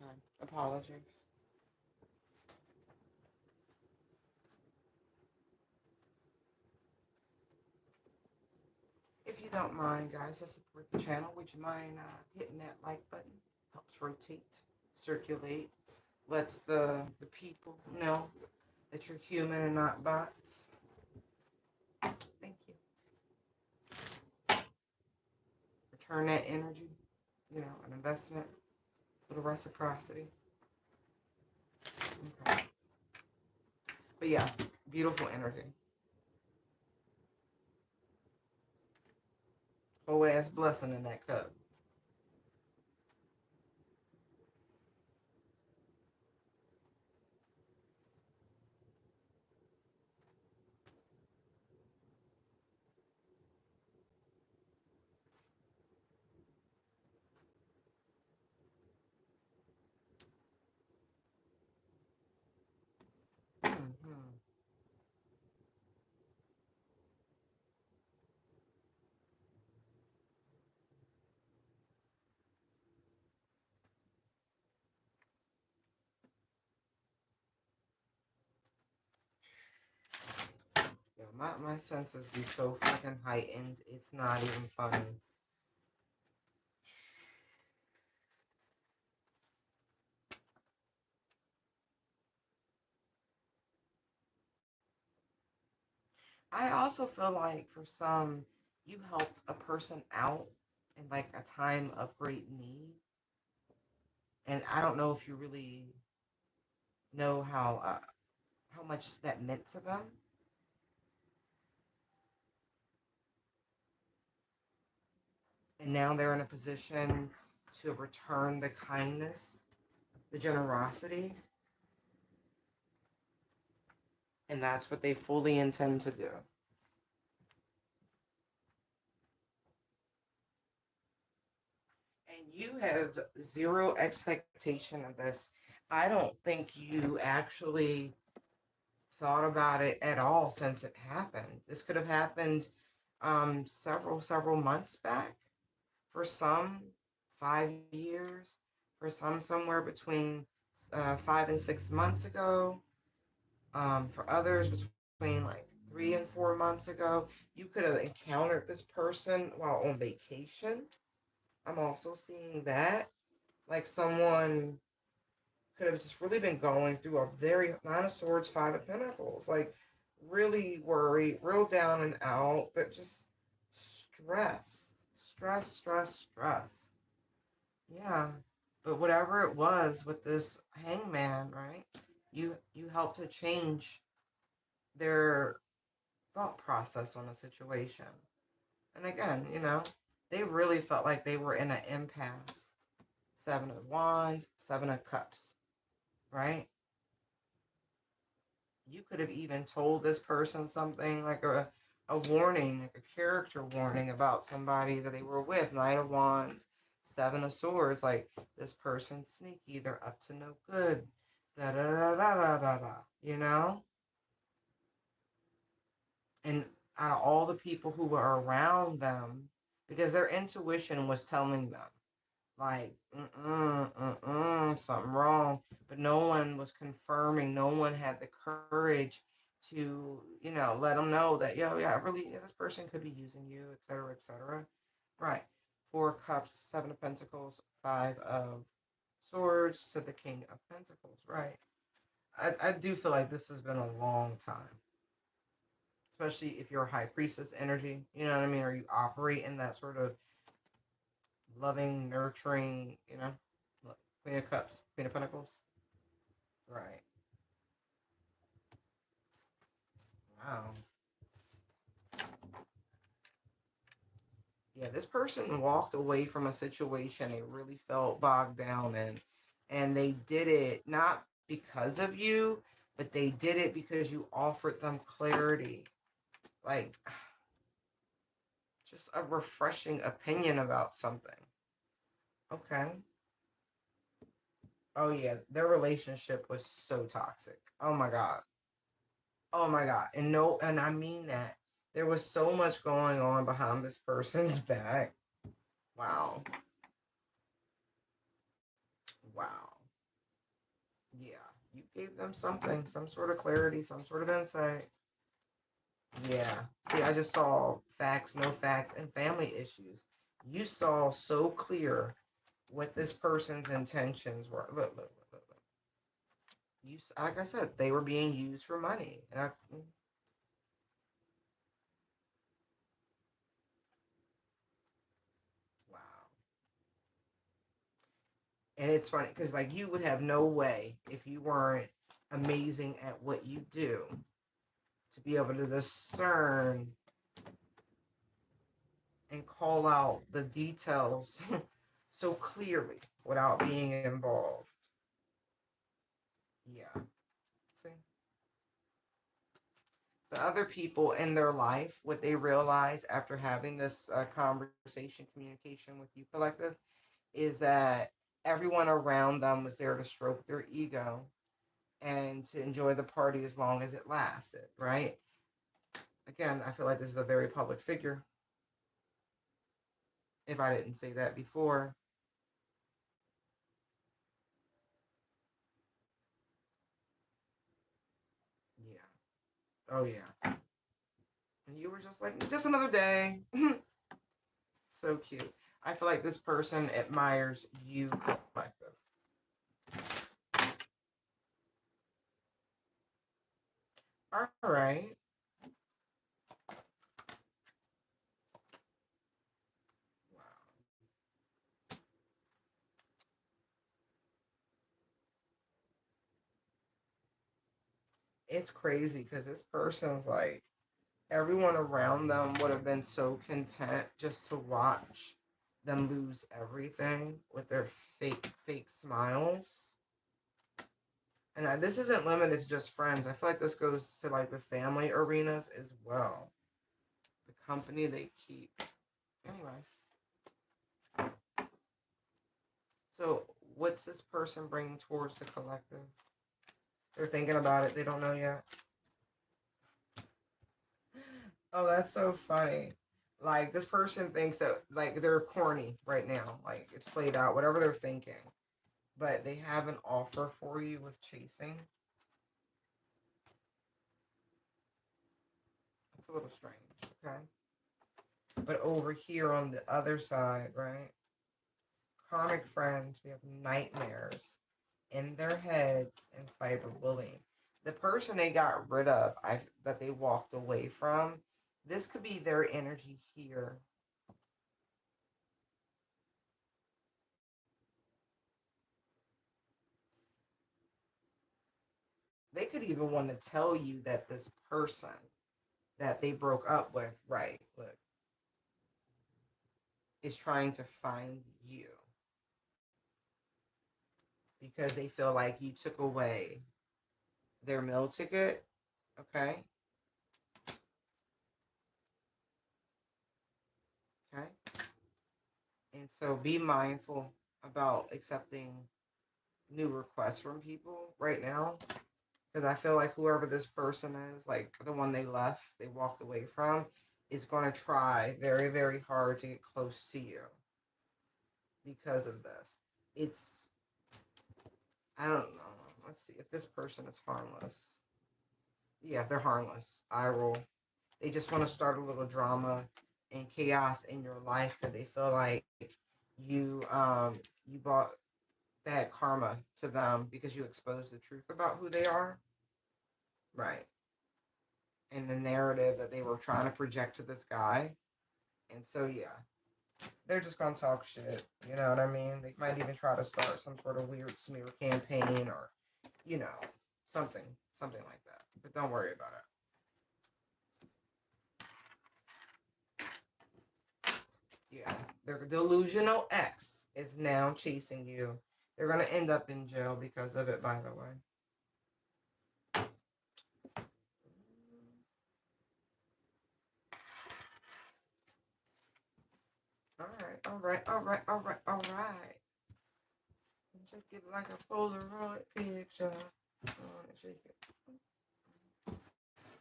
Speaker 1: Okay. Apologies. If you don't mind, guys, to support the channel, would you mind hitting that like button? Helps rotate, circulate, lets the people know that you're human and not bots. Thank you. Return that energy, an investment, a little reciprocity. Okay. But yeah, beautiful energy. Whole ass blessing in that cup. Mm-hmm. Yeah, my senses be so freaking heightened. It's not even funny. I also feel like for some, you helped a person out in like a time of great need. And I don't know if you really know how much that meant to them. And now they're in a position to return the kindness, the generosity, and that's what they fully intend to do. And you have zero expectation of this. I don't think you actually thought about it at all since it happened. This could have happened several months back. For some, 5 years. For some, somewhere between 5 and 6 months ago. For others, between like 3 and 4 months ago. You could have encountered this person while on vacation. I'm also seeing that. Like someone could have just really been going through a very Nine of Swords, Five of Pentacles, like really worried, real down and out, but just stress. Yeah, but whatever it was with this hangman, right? You helped to change their thought process on a situation, and again, they really felt like they were in an impasse. Seven of Wands, Seven of Cups, right? You could have even told this person something like a warning, like a character warning about somebody that they were with. Knight of Wands, Seven of Swords, like this person's sneaky, they're up to no good. Da da da da da da da. You know? And out of all the people who were around them, because their intuition was telling them, like, something wrong. But no one was confirming. No one had the courage to, let them know that, yeah, really, yeah, this person could be using you, etc., etc. Right. Four of Cups, Seven of Pentacles, Five of Swords to the King of Pentacles. Right. I do feel like this has been a long time, especially if you're a High Priestess energy. You know what I mean? Or you operate in that sort of loving, nurturing, Queen of Cups, Queen of Pentacles. Right. Wow. Yeah, this person walked away from a situation they really felt bogged down in. And they did it not because of you, but they did it because you offered them clarity. Like, just a refreshing opinion about something. Okay. Oh, yeah. Their relationship was so toxic. Oh, my God. Oh my God. And no, and I mean that. There was so much going on behind this person's back. Wow. Wow. gave them something, some sort of clarity, some sort of insight. Yeah. See, I just saw facts, no facts, and family issues. You saw so clear what this person's intentions were. Look. Like I said, they were being used for money. Wow. And it's funny because, like, you would have no way if you weren't amazing at what you do to be able to discern and call out the details so clearly without being involved. Yeah. See? The other people in their life, what they realize after having this conversation, communication with you collective, is that everyone around them was there to stroke their ego and to enjoy the party as long as it lasted, right? Again, I feel like this is a very public figure. If I didn't say that before, yeah. Oh, yeah. And you were just like, just another day. So cute. I feel like this person admires you collective. All right. Wow. It's crazy because this person's like, everyone around them would have been so content just to watch them lose everything with their fake smiles. And this isn't limited to just friends. I feel like this goes to like the family arenas as well. The company they keep. Anyway, so what's this person bringing towards the collective? They're thinking about it. They don't know yet. Oh, that's so funny. Like this person thinks that like they're corny right now. Like it's played out, whatever they're thinking. But they have an offer for you with chasing. It's a little strange, okay? But over here on the other side, right? Karmic friends, we have nightmares in their heads and cyberbullying. The person they got rid of, that they walked away from, this could be their energy here. They could even want to tell you that this person that they broke up with, right, look, is trying to find you because they feel like you took away their meal ticket, okay? Okay? And so be mindful about accepting new requests from people right now because I feel like whoever this person is, like the one they left, they walked away from, is going to try very, very hard to get close to you because of this. It's, I don't know. Let's see if this person is harmless. Yeah, they're harmless. I roll. They just want to start a little drama and chaos in your life because they feel like you brought that karma to them because you exposed the truth about who they are. Right. And the narrative that they were trying to project to this guy. And so yeah, they're just gonna talk shit. You know what I mean? They might even try to start some sort of weird smear campaign or, you know, something, something like that. But don't worry about it. Yeah, their delusional ex is now chasing you. They're gonna end up in jail because of it, by the way. All right. Shake it like a Polaroid picture. Shake it.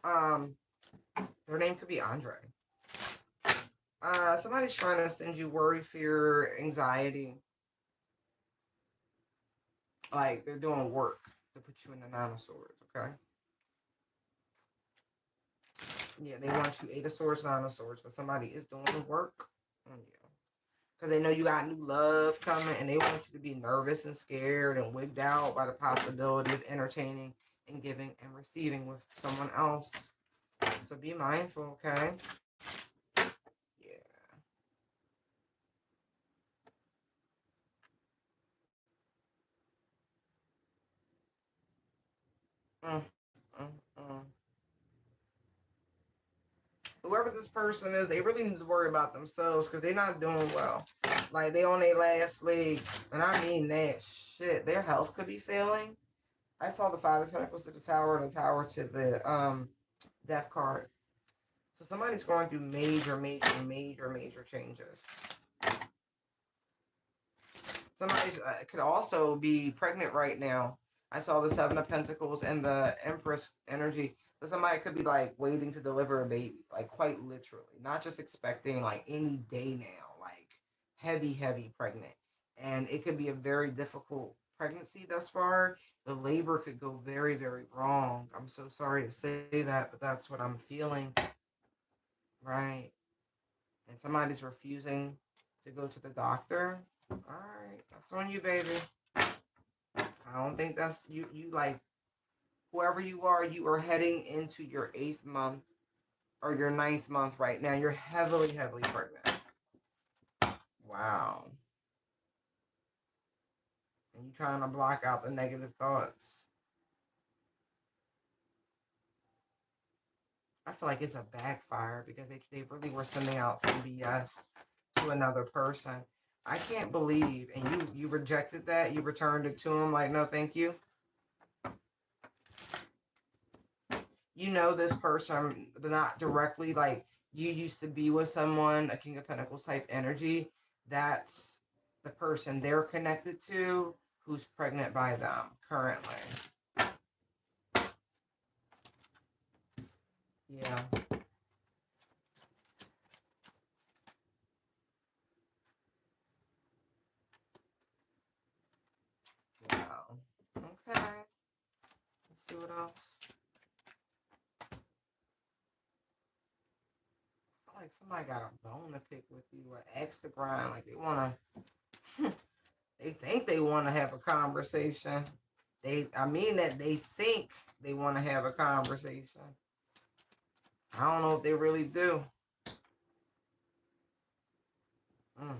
Speaker 1: Um, their name could be Andre. Somebody's trying to send you worry, fear, anxiety. Like they're doing work. to put you in the Nine of Swords, okay? Yeah, they want you Eight of Swords, Nine of Swords, but somebody is doing the work on you. Because they know you got new love coming, and they want you to be nervous and scared and wigged out by the possibility of entertaining and giving and receiving with someone else. So be mindful, okay? Yeah. Mm, mm, mm. Whoever this person is, they really need to worry about themselves because they're not doing well. Like they on their last leg, and I mean that shit. Their health could be failing. I saw the Five of Pentacles to the Tower, and the Tower to the Death card. So somebody's going through major, major, major, major changes. Somebody could also be pregnant right now. I saw the Seven of Pentacles and the Empress energy. So somebody could be like waiting to deliver a baby, like quite literally, not just expecting like any day now, like heavy, heavy pregnant. And it could be a very difficult pregnancy thus far. The labor could go very, very wrong. I'm so sorry to say that, but that's what I'm feeling, right? And somebody's refusing to go to the doctor. All right, that's on you, baby. I don't think that's you. You like whoever you are heading into your 8th month or your 9th month right now. You're heavily, heavily pregnant. Wow. And you trying to block out the negative thoughts. I feel like it's a backfire because they really were sending out some BS to another person. I can't believe, and you rejected that. You returned it to him like, no, thank you. You know this person, not directly, like you used to be with someone, a King of Pentacles type energy. That's the person they're connected to who's pregnant by them currently. Yeah. Wow. Okay. Let's see what else. I feel like somebody got a bone to pick with you or axe to grind. Like they want to, they think they want to have a conversation. I mean that they think they want to have a conversation. I don't know if they really do. Mm.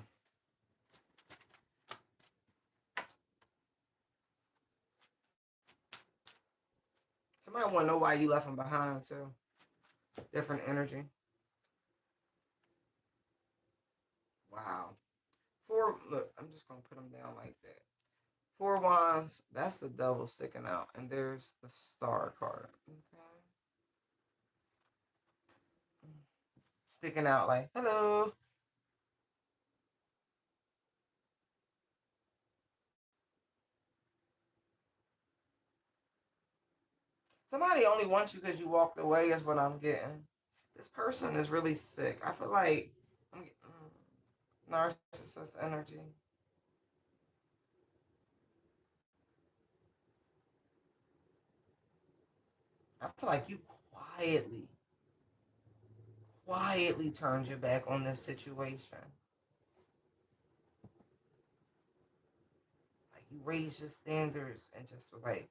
Speaker 1: Somebody want to know why you left them behind too. Different energy. Wow. Four. Look, I'm just gonna put them down like that. Four wands. That's the devil sticking out, and there's the star card. Okay. Sticking out like hello. Somebody only wants you because you walked away. Is what I'm getting. This person is really sick. I feel like I'm getting narcissist energy. I feel like you quietly, quietly turned your back on this situation. Like you raised your standards and just was like,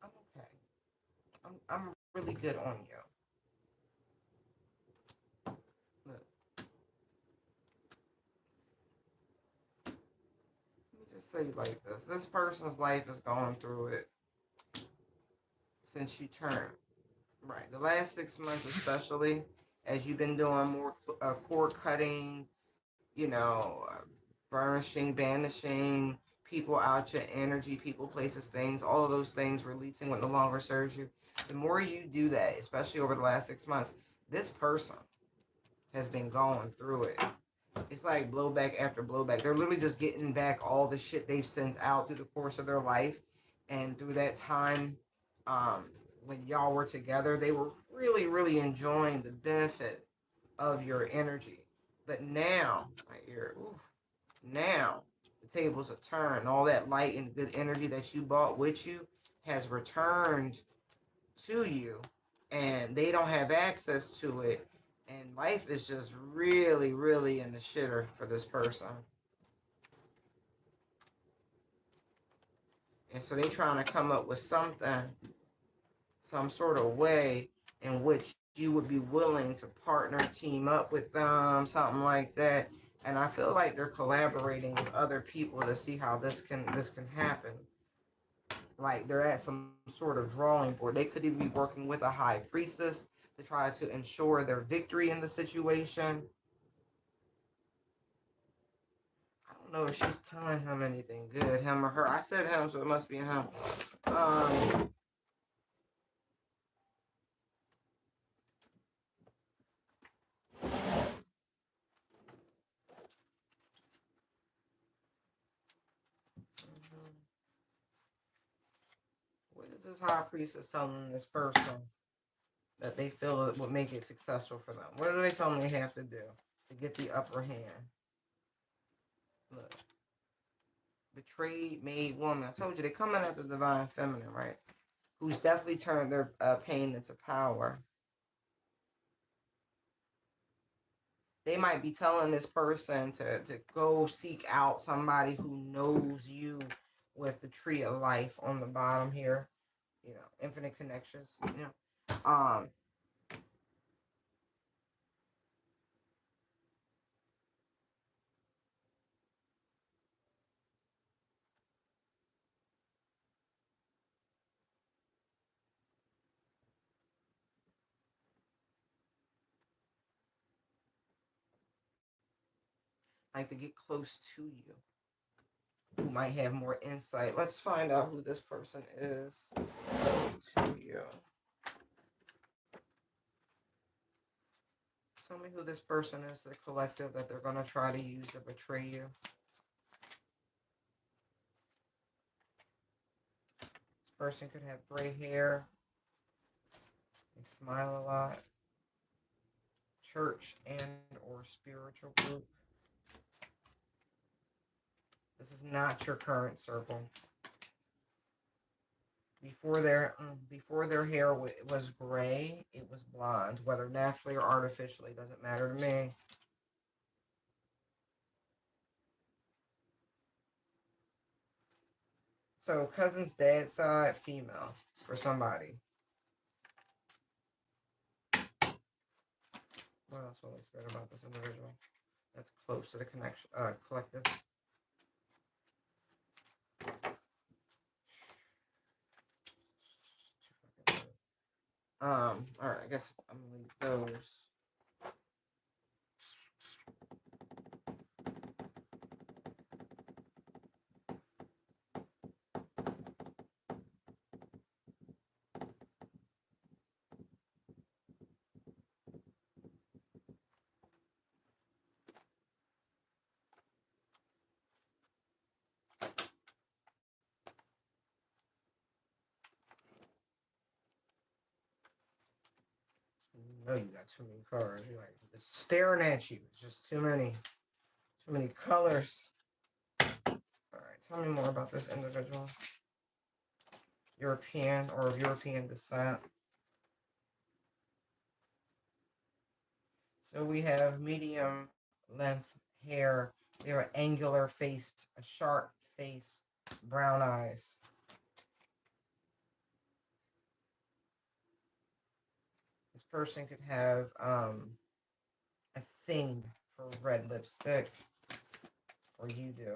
Speaker 1: I'm okay. I'm really good on you. Look, let me just say you like this. This person's life is going through it since you turned. Right. The last 6 months, especially, as you've been doing more cord cutting, you know, burnishing, banishing people out your energy, people, places, things, all of those things, releasing what no longer serves you. The more you do that, especially over the last 6 months, this person has been going through it. It's like blowback after blowback. They're literally just getting back all the shit they've sent out through the course of their life. And through that time, um, when y'all were together, they were really, really enjoying the benefit of your energy. But now, my ear, oof, now The tables have turned. All that light and good energy that you brought with you has returned to you, and they don't have access to it. And life is just really, really in the shitter for this person. And so they trying to come up with something, some sort of way in which you would be willing to partner, team up with them, something like that. And I feel like they're collaborating with other people to see how this can happen. Like they're at some sort of drawing board. They could even be working with a high priestess to try to ensure their victory in the situation. I don't know if she's telling him anything good, him or her. I said him, so it must be him. What is this high priestess telling this person that they feel it would make it successful for them? What are they telling them they have to do to get the upper hand? Look, betrayed, made woman. I told you they're coming at the divine feminine, right? Who's definitely turned their pain into power. They might be telling this person to go seek out somebody who knows you, with the tree of life on the bottom here. Infinite connections. Like to get close to you, who might have more insight. Let's find out who this person is to you. Tell me who this person is, the collective that they're going to try to use to betray you. This person could have gray hair. They smile a lot. Church and or spiritual group. This is not your current circle. Before their hair was gray, it was blonde. Whether naturally or artificially, doesn't matter to me. So, cousin's dad's side, female, for somebody. What else will I scared about this individual? That's close to the connection, collective. All right, I guess I'm gonna leave those. You know you got too many cards. You're like it's staring at you. It's just too many colors. All right, tell me more about this individual. European or of European descent. So we have medium length hair. They have an angular face, a sharp face, brown eyes. This person could have a thing for red lipstick, or you do.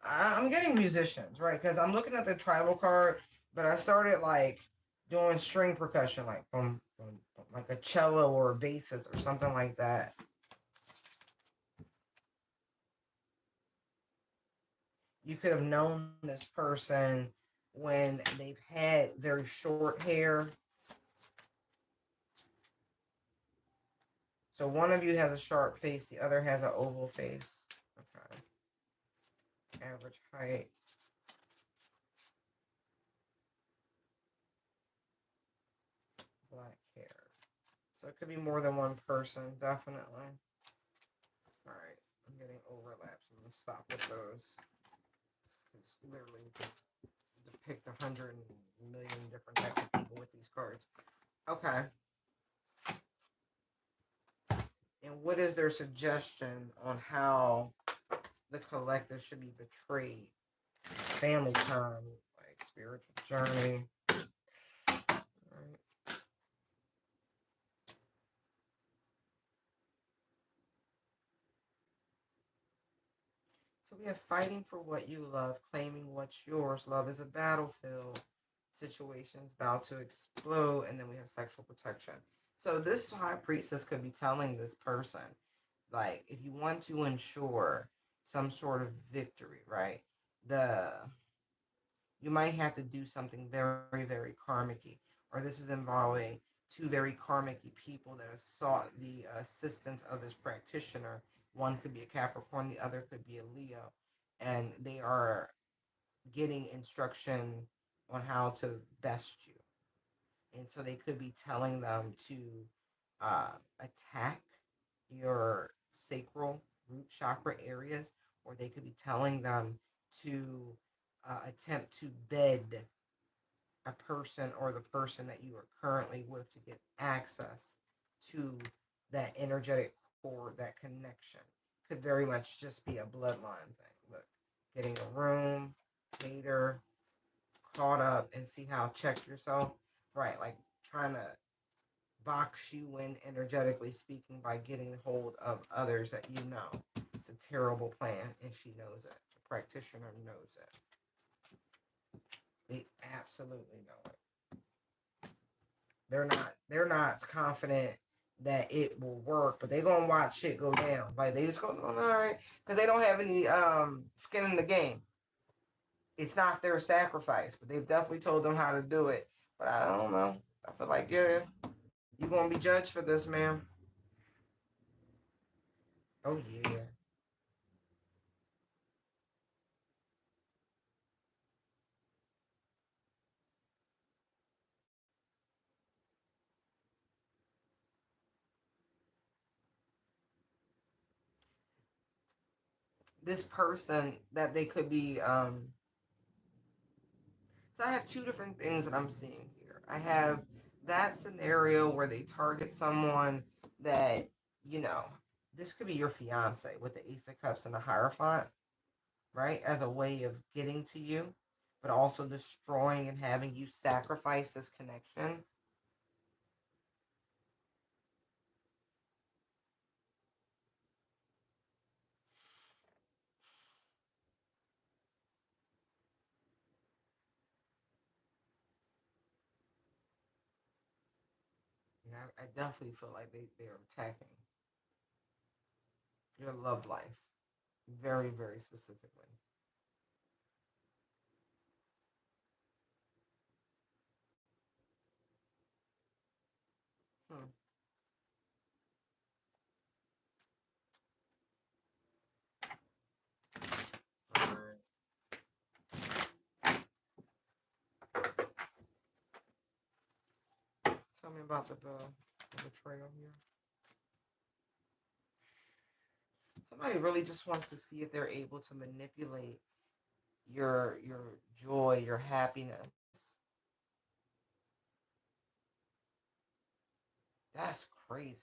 Speaker 1: I'm getting musicians, right? Because I'm looking at the tribal card, but I started like doing string percussion, like boom, boom, boom, like a cello or a bassist or something like that. You could have known this person when they've had very short hair. So one of you has a sharp face, the other has an oval face. Okay. Average height. care. So it could be more than one person, definitely. All right, I'm getting overlaps. I'm going to stop with those. It's literally depict 100 million different types of people with these cards. Okay. And what is their suggestion on how the collective should be betrayed? Family time, like spiritual journey. Right. So we have fighting for what you love, claiming what's yours. Love is a battlefield. Situations about to explode, and then we have sexual protection. So this high priestess could be telling this person, like, if you want to ensure some sort of victory, right? The You might have to do something very, very karmic, or this is involving two very karmic people that have sought the assistance of this practitioner. One could be a Capricorn, the other could be a Leo, and they are getting instruction on how to best you. And so they could be telling them to attack your sacral root chakra areas, or they could be telling them to attempt to bed a person or the person that you are currently with to get access to that energetic cord, that connection. Could very much just be a bloodline thing. Look, getting a room, later, caught up, and see how check yourself. Right, like trying to box you in energetically speaking by getting hold of others that you know. It's a terrible plan, and she knows it. The practitioner knows it. They absolutely know it. They're not confident that it will work, but they gonna watch shit go down. Like they just go, all right, because they don't have any skin in the game. It's not their sacrifice, but they've definitely told them how to do it. But I don't know. I feel like you're gonna be judged for this, ma'am. Oh yeah. This person that they could be so I have two different things that I'm seeing here. I have that scenario where they target someone that, you know, this could be your fiance with the Ace of Cups and the Hierophant, right? As a way of getting to you, but also destroying and having you sacrifice this connection. And I definitely feel like they're attacking your love life very, very specifically. Hmm. All right. Tell me about the betrayal here. Somebody really just wants to see if they're able to manipulate your joy, your happiness. That's crazy.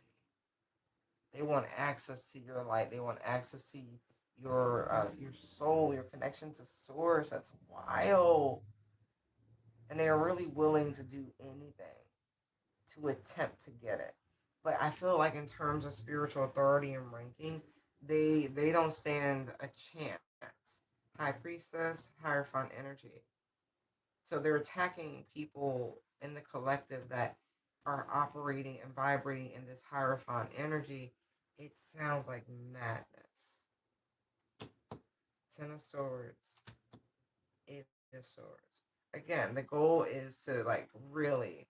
Speaker 1: They want access to your light. They want access to your soul, your connection to source. That's wild. And they are really willing to do anything to attempt to get it. But I feel like in terms of spiritual authority and ranking, they don't stand a chance. High priestess, hierophant energy. So they're attacking people in the collective that are operating and vibrating in this hierophant energy. It sounds like madness. Ten of Swords, Eight of Swords. Again, the goal is to like really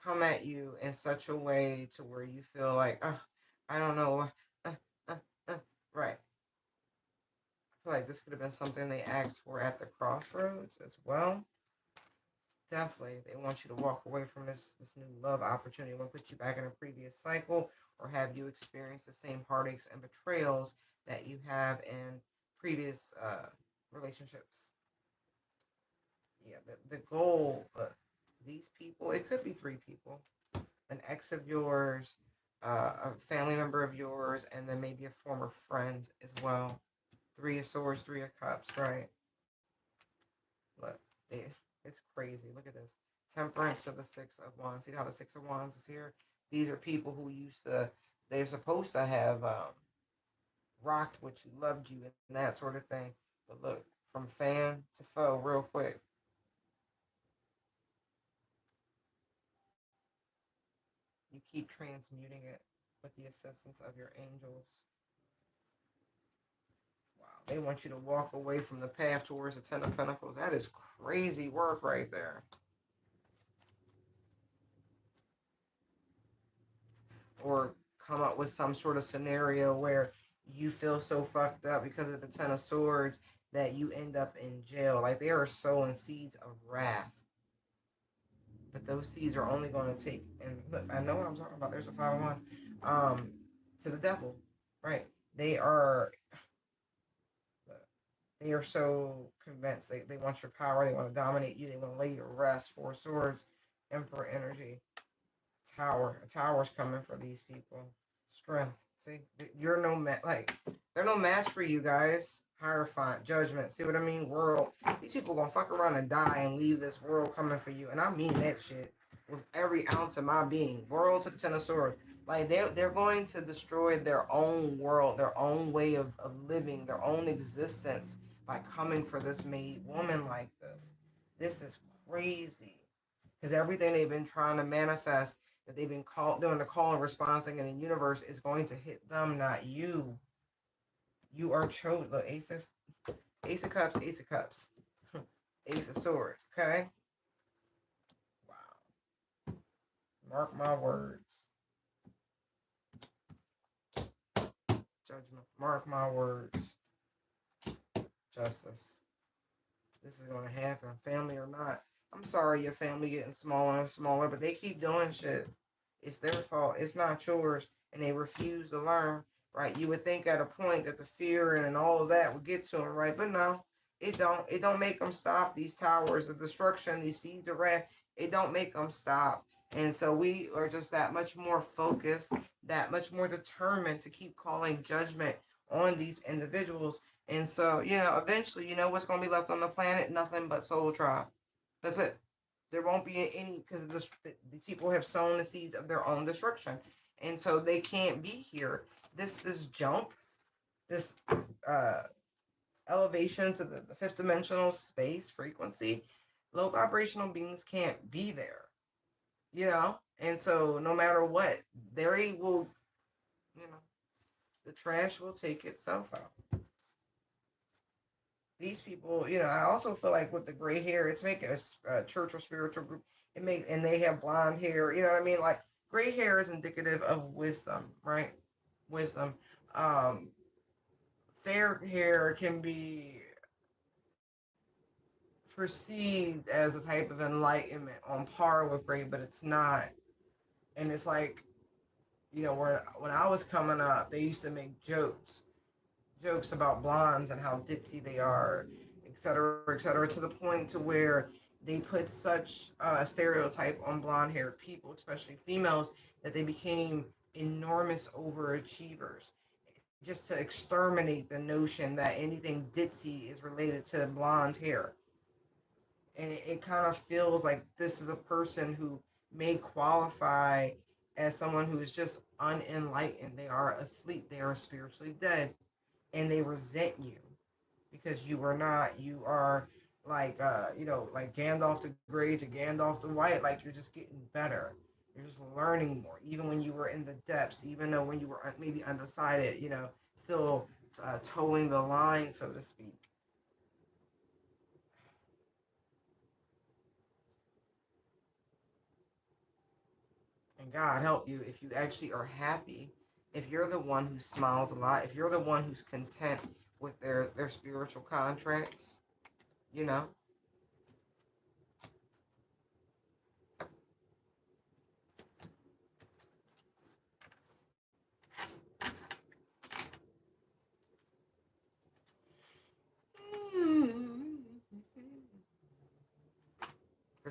Speaker 1: come at you in such a way to where you feel like, I don't know, uh, uh, uh, right. I feel like this could have been something they asked for at the crossroads as well. Definitely, they want you to walk away from this new love opportunity. They want to put you back in a previous cycle or have you experience the same heartaches and betrayals that you have in previous relationships. Yeah, the goal, these people, it could be three people, an ex of yours, a family member of yours, and then maybe a former friend as well. Three of swords, three of cups, right? Look, they, it's crazy. Look at this. Temperance to the six of wands. See how the six of wands is here? These are people who used to, they're supposed to have rocked with you, loved you, and that sort of thing. But look, from fan to foe, real quick. You keep transmuting it with the assistance of your angels. Wow. They want you to walk away from the path towards the Ten of Pentacles. That is crazy work right there. Or come up with some sort of scenario where you feel so fucked up because of the Ten of Swords that you end up in jail. Like they are sowing seeds of wrath. But those seeds are only going to take, and look, I know what I'm talking about. There's a 501. Um, to the devil, right? They are they are so convinced. They want your power. They want to dominate you. They want to lay you to rest. Four swords, emperor energy, tower. A tower's coming for these people. Strength. See, you're no like they're no match for you guys. Hierophant, judgment. See what I mean? World. These people gonna fuck around and die and leave this world coming for you. And I mean that shit with every ounce of my being. World to the Ten of Swords. Like they're going to destroy their own world, their own way of living, their own existence by coming for this made woman like this. This is crazy. Because everything they've been trying to manifest that they've been called doing the call and response thing in the universe is going to hit them, not you. You are chosen. Look, Ace of Cups, Ace of Cups, Ace of Swords. Okay. Wow. Mark my words. Judgment. Mark my words. Justice. This is going to happen, family or not. I'm sorry your family getting smaller and smaller, but they keep doing shit. It's their fault. It's not yours, and they refuse to learn. Right? You would think at a point that the fear and all of that would get to them, right? But no, it don't. It don't make them stop. These towers of destruction, these seeds of wrath, it don't make them stop. And so we are just that much more focused, that much more determined to keep calling judgment on these individuals. And so, eventually, what's going to be left on the planet? Nothing but soul tribe. That's it. There won't be any because these people have sown the seeds of their own destruction, and so they can't be here. This jump, this uh, elevation to the fifth dimensional space frequency, low vibrational beings can't be there. And so no matter what, they will, you know, the trash will take itself out. These people, I also feel like with the gray hair, it's making a church or spiritual group. And they have blonde hair. You know what I mean? Like gray hair is indicative of wisdom, right? Wisdom. Um, Fair hair can be perceived as a type of enlightenment on par with gray, but it's not. And it's like, when I was coming up, they used to make jokes about blondes and how ditzy they are, et cetera, to the point to where they put such a stereotype on blonde haired people, especially females, that they became enormous overachievers just to exterminate the notion that anything ditzy is related to blonde hair. And it kind of feels like this is a person who may qualify as someone who is just unenlightened. They are asleep, they are spiritually dead, and they resent you because you are not. You are like like Gandalf the Grey to Gandalf the White. Like you're just getting better. You're just learning more, even when you were in the depths. Even though when you were maybe undecided, still towing the line, so to speak. And God help you if you actually are happy. If you're the one who smiles a lot, if you're the one who's content with their spiritual contracts, you know,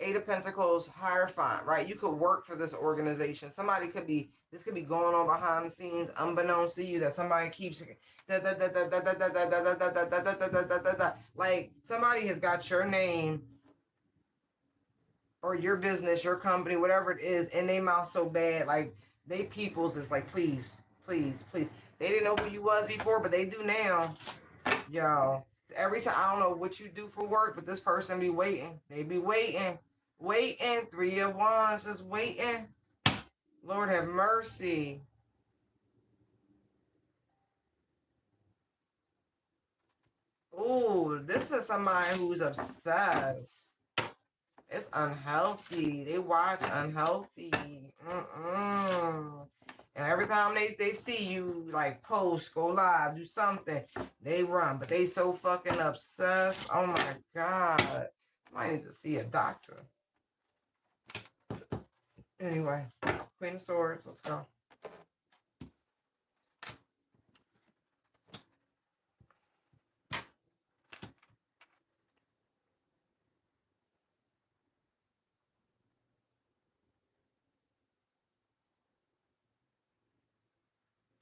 Speaker 1: Eight of Pentacles, Hierophant, right? You could work for this organization. Somebody could be, this could be going on behind the scenes, unbeknownst to you, that somebody keeps like somebody has got your name or your business, your company, whatever it is, in their mouth so bad, like they peoples is like, please, please, please. They didn't know who you was before, but they do now. Yo, every time, I don't know what you do for work, but this person be waiting. They be waiting. Waiting. Three of Wands, just waiting. Lord have mercy. Ooh, this is somebody who's obsessed. It's unhealthy. They watch unhealthy. And every time they see you, like, post, go live, do something, they run. But they so fucking obsessed. Oh my God. Somebody need to see a doctor. Anyway, Queen of Swords, let's go.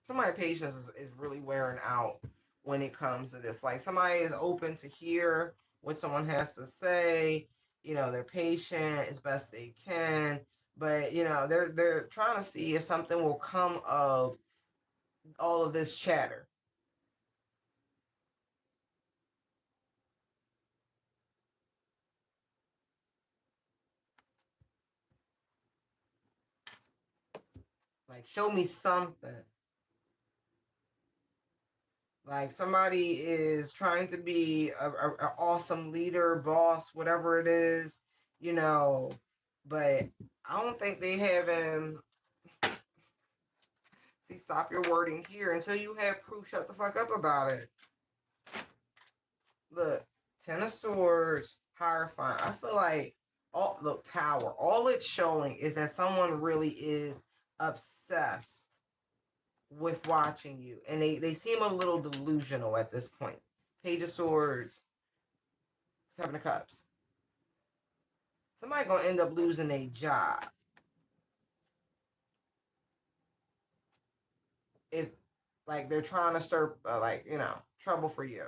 Speaker 1: Somebody's patience is really wearing out when it comes to this. Like, somebody is open to hear what someone has to say. You know, they're patient as best they can, but you know, they're trying to see if something will come of all of this chatter. Like, show me something. Like, somebody is trying to be a awesome leader, boss, whatever it is, you know, but I don't think they have. See, stop your wording here until you have proof. Shut the fuck up about it. Look, Ten of Swords, Hierophant. I feel like, look, Tower. All it's showing is that someone really is obsessed with watching you, and they seem a little delusional at this point. Page of Swords, Seven of Cups. Somebody gonna end up losing a job if, like, they're trying to stir, like, you know, trouble for you.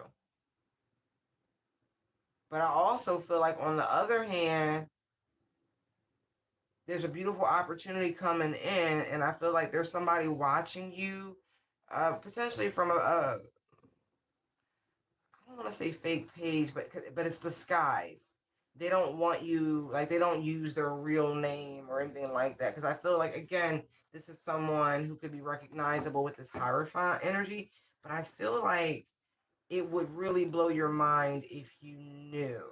Speaker 1: But I also feel like, on the other hand, there's a beautiful opportunity coming in, and I feel like there's somebody watching you, potentially from I don't want to say fake page, but it's disguise. They don't want you, like, they don't use their real name or anything like that, because I feel like, again, this is someone who could be recognizable with this Hierophant energy, but I feel like it would really blow your mind if you knew.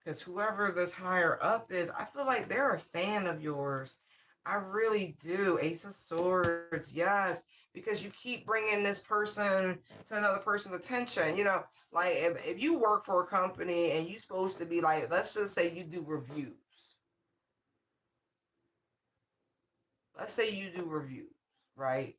Speaker 1: Because whoever this higher up is, I feel like they're a fan of yours. I really do. Ace of Swords, yes. Because you keep bringing this person to another person's attention. You know, like, if you work for a company and you're supposed to be, like, let's just say you do reviews. Let's say you do reviews, right?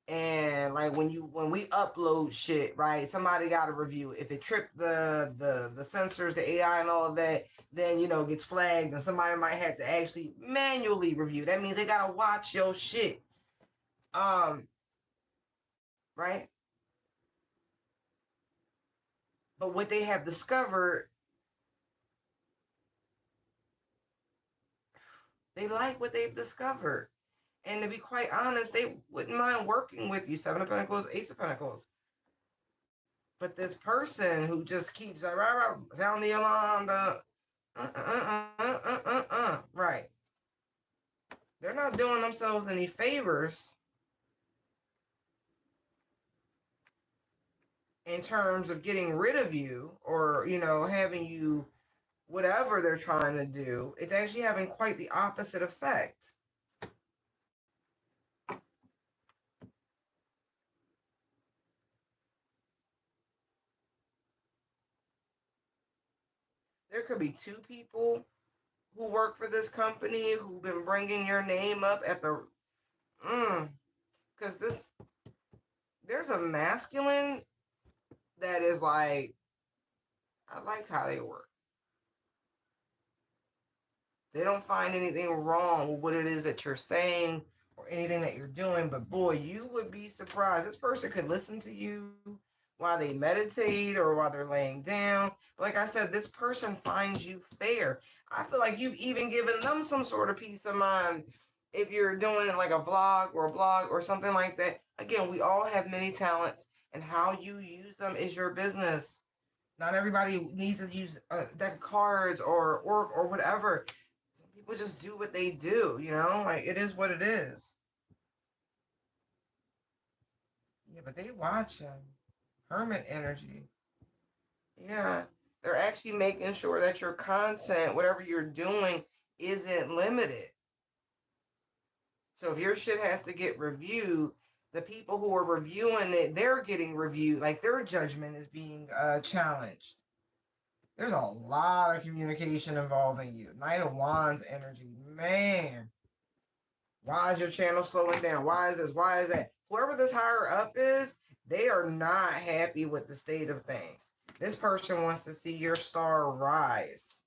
Speaker 1: And like, when we upload shit, right, somebody got to review. If it tripped the sensors, the AI and all of that, then, you know, gets flagged, and somebody might have to actually manually review. That means they gotta watch your shit. um right. But what they have discovered, they like what they've discovered, and to be quite honest, they wouldn't mind working with you. Seven of Pentacles, Ace of Pentacles. But this person who just keeps sound the alarm, right, they're not doing themselves any favors in terms of getting rid of you, or, you know, having you, whatever they're trying to do. It's actually having quite the opposite effect. There could be two people who work for this company who've been bringing your name up at the because there's a masculine that is like, I like how they work. They don't find anything wrong with what it is that you're saying or anything that you're doing. But boy, you would be surprised. This person could listen to you while they meditate or while they're laying down. But like I said, this person finds you fair. I feel like you've even given them some sort of peace of mind if you're doing like a vlog or a blog or something like that. Again, we all have many talents, and how you use them is your business. Not everybody needs to use a deck of cards or whatever. Some people just do what they do, you know? Like, it is what it is. Yeah, but they watch him. Hermit energy. Yeah. They're actually making sure that your content, whatever you're doing, isn't limited. So if your shit has to get reviewed, the people who are reviewing it, they're getting reviewed. Like, their judgment is being challenged. There's a lot of communication involving you. Knight of Wands energy. Man, why is your channel slowing down? Why is this? Why is that? Whoever this higher up is, they are not happy with the state of things. This person wants to see your star rise.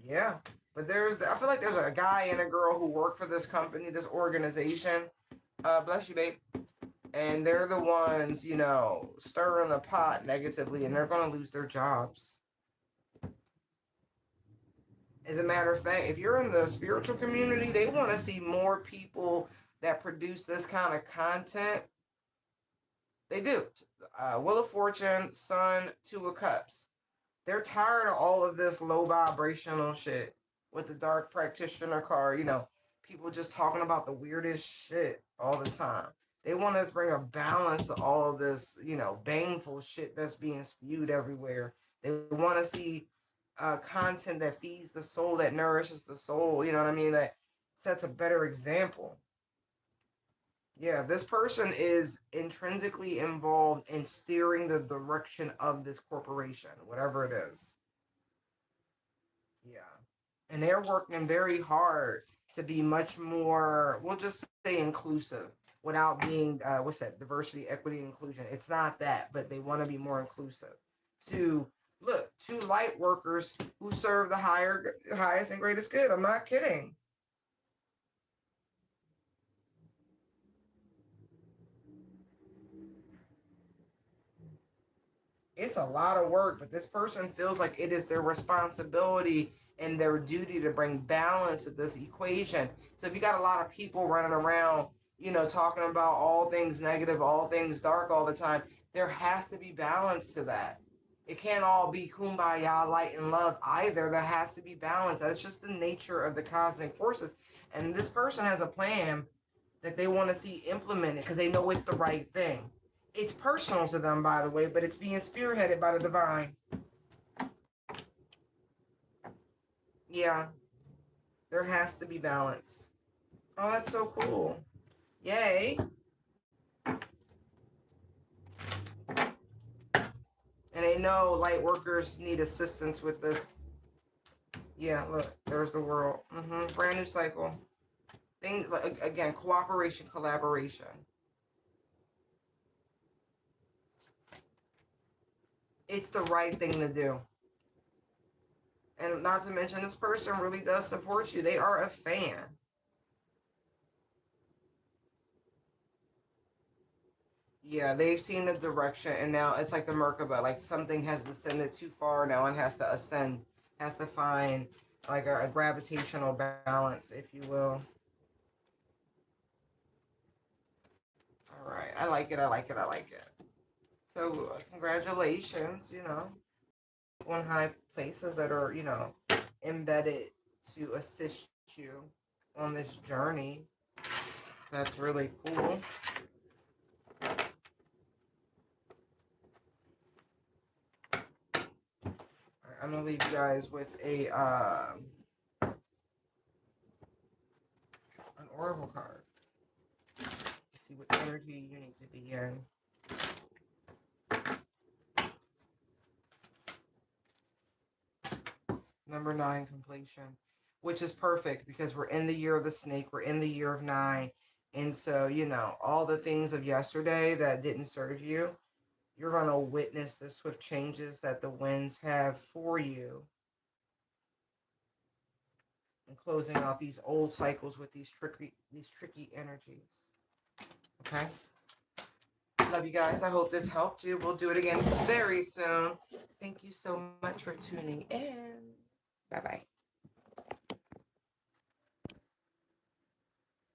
Speaker 1: Yeah. But I feel like there's a guy and a girl who work for this company, this organization. Bless you, babe. And they're the ones, stirring the pot negatively, and they're going to lose their jobs. As a matter of fact, if you're in the spiritual community, they want to see more people that produce this kind of content. They do. Wheel of Fortune, Sun, Two of Cups. They're tired of all of this low vibrational shit with the dark practitioner card. People just talking about the weirdest shit all the time. They want us to bring a balance to all of this, baneful shit that's being spewed everywhere. They want to see content that feeds the soul, that nourishes the soul, you know what I mean? That sets a better example. Yeah, this person is intrinsically involved in steering the direction of this corporation, whatever it is. Yeah. And they're working very hard to be much more, we'll just say inclusive without being, what's that, diversity, equity, inclusion. It's not that, but they want to be more inclusive. Two light workers who serve the highest and greatest good. I'm not kidding. It's a lot of work, but this person feels like it is their responsibility and their duty to bring balance to this equation. So if you got a lot of people running around, talking about all things negative, all things dark all the time, there has to be balance to that. It can't all be kumbaya, light and love either. There has to be balance. That's just the nature of the cosmic forces. And this person has a plan that they want to see implemented because they know it's the right thing. It's personal to them, by the way, but it's being spearheaded by the divine. Yeah, there has to be balance. Oh, that's so cool. Yay. And they know light workers need assistance with this. Yeah, look, there's the world. Brand new cycle. Things like, again, cooperation, collaboration. It's the right thing to do. And not to mention, this person really does support you. They are a fan. Yeah, they've seen the direction, and now it's like the Merkaba, like something has descended too far now and has to ascend, has to find like a gravitational balance, if you will. All right, I like it, I like it, I like it. So, congratulations, on high places that are, embedded to assist you on this journey. That's really cool. I'm gonna leave you guys with an oracle card to see what energy you need to be in. Number 9, completion, which is perfect because we're in the year of the snake. We're in the year of 9. And so, you know, all the things of yesterday that didn't serve you, you're going to witness the swift changes that the winds have for you, and closing out these old cycles with these tricky energies. Okay? Love you guys. I hope this helped you. We'll do it again very soon. Thank you so much for tuning in. Bye-bye.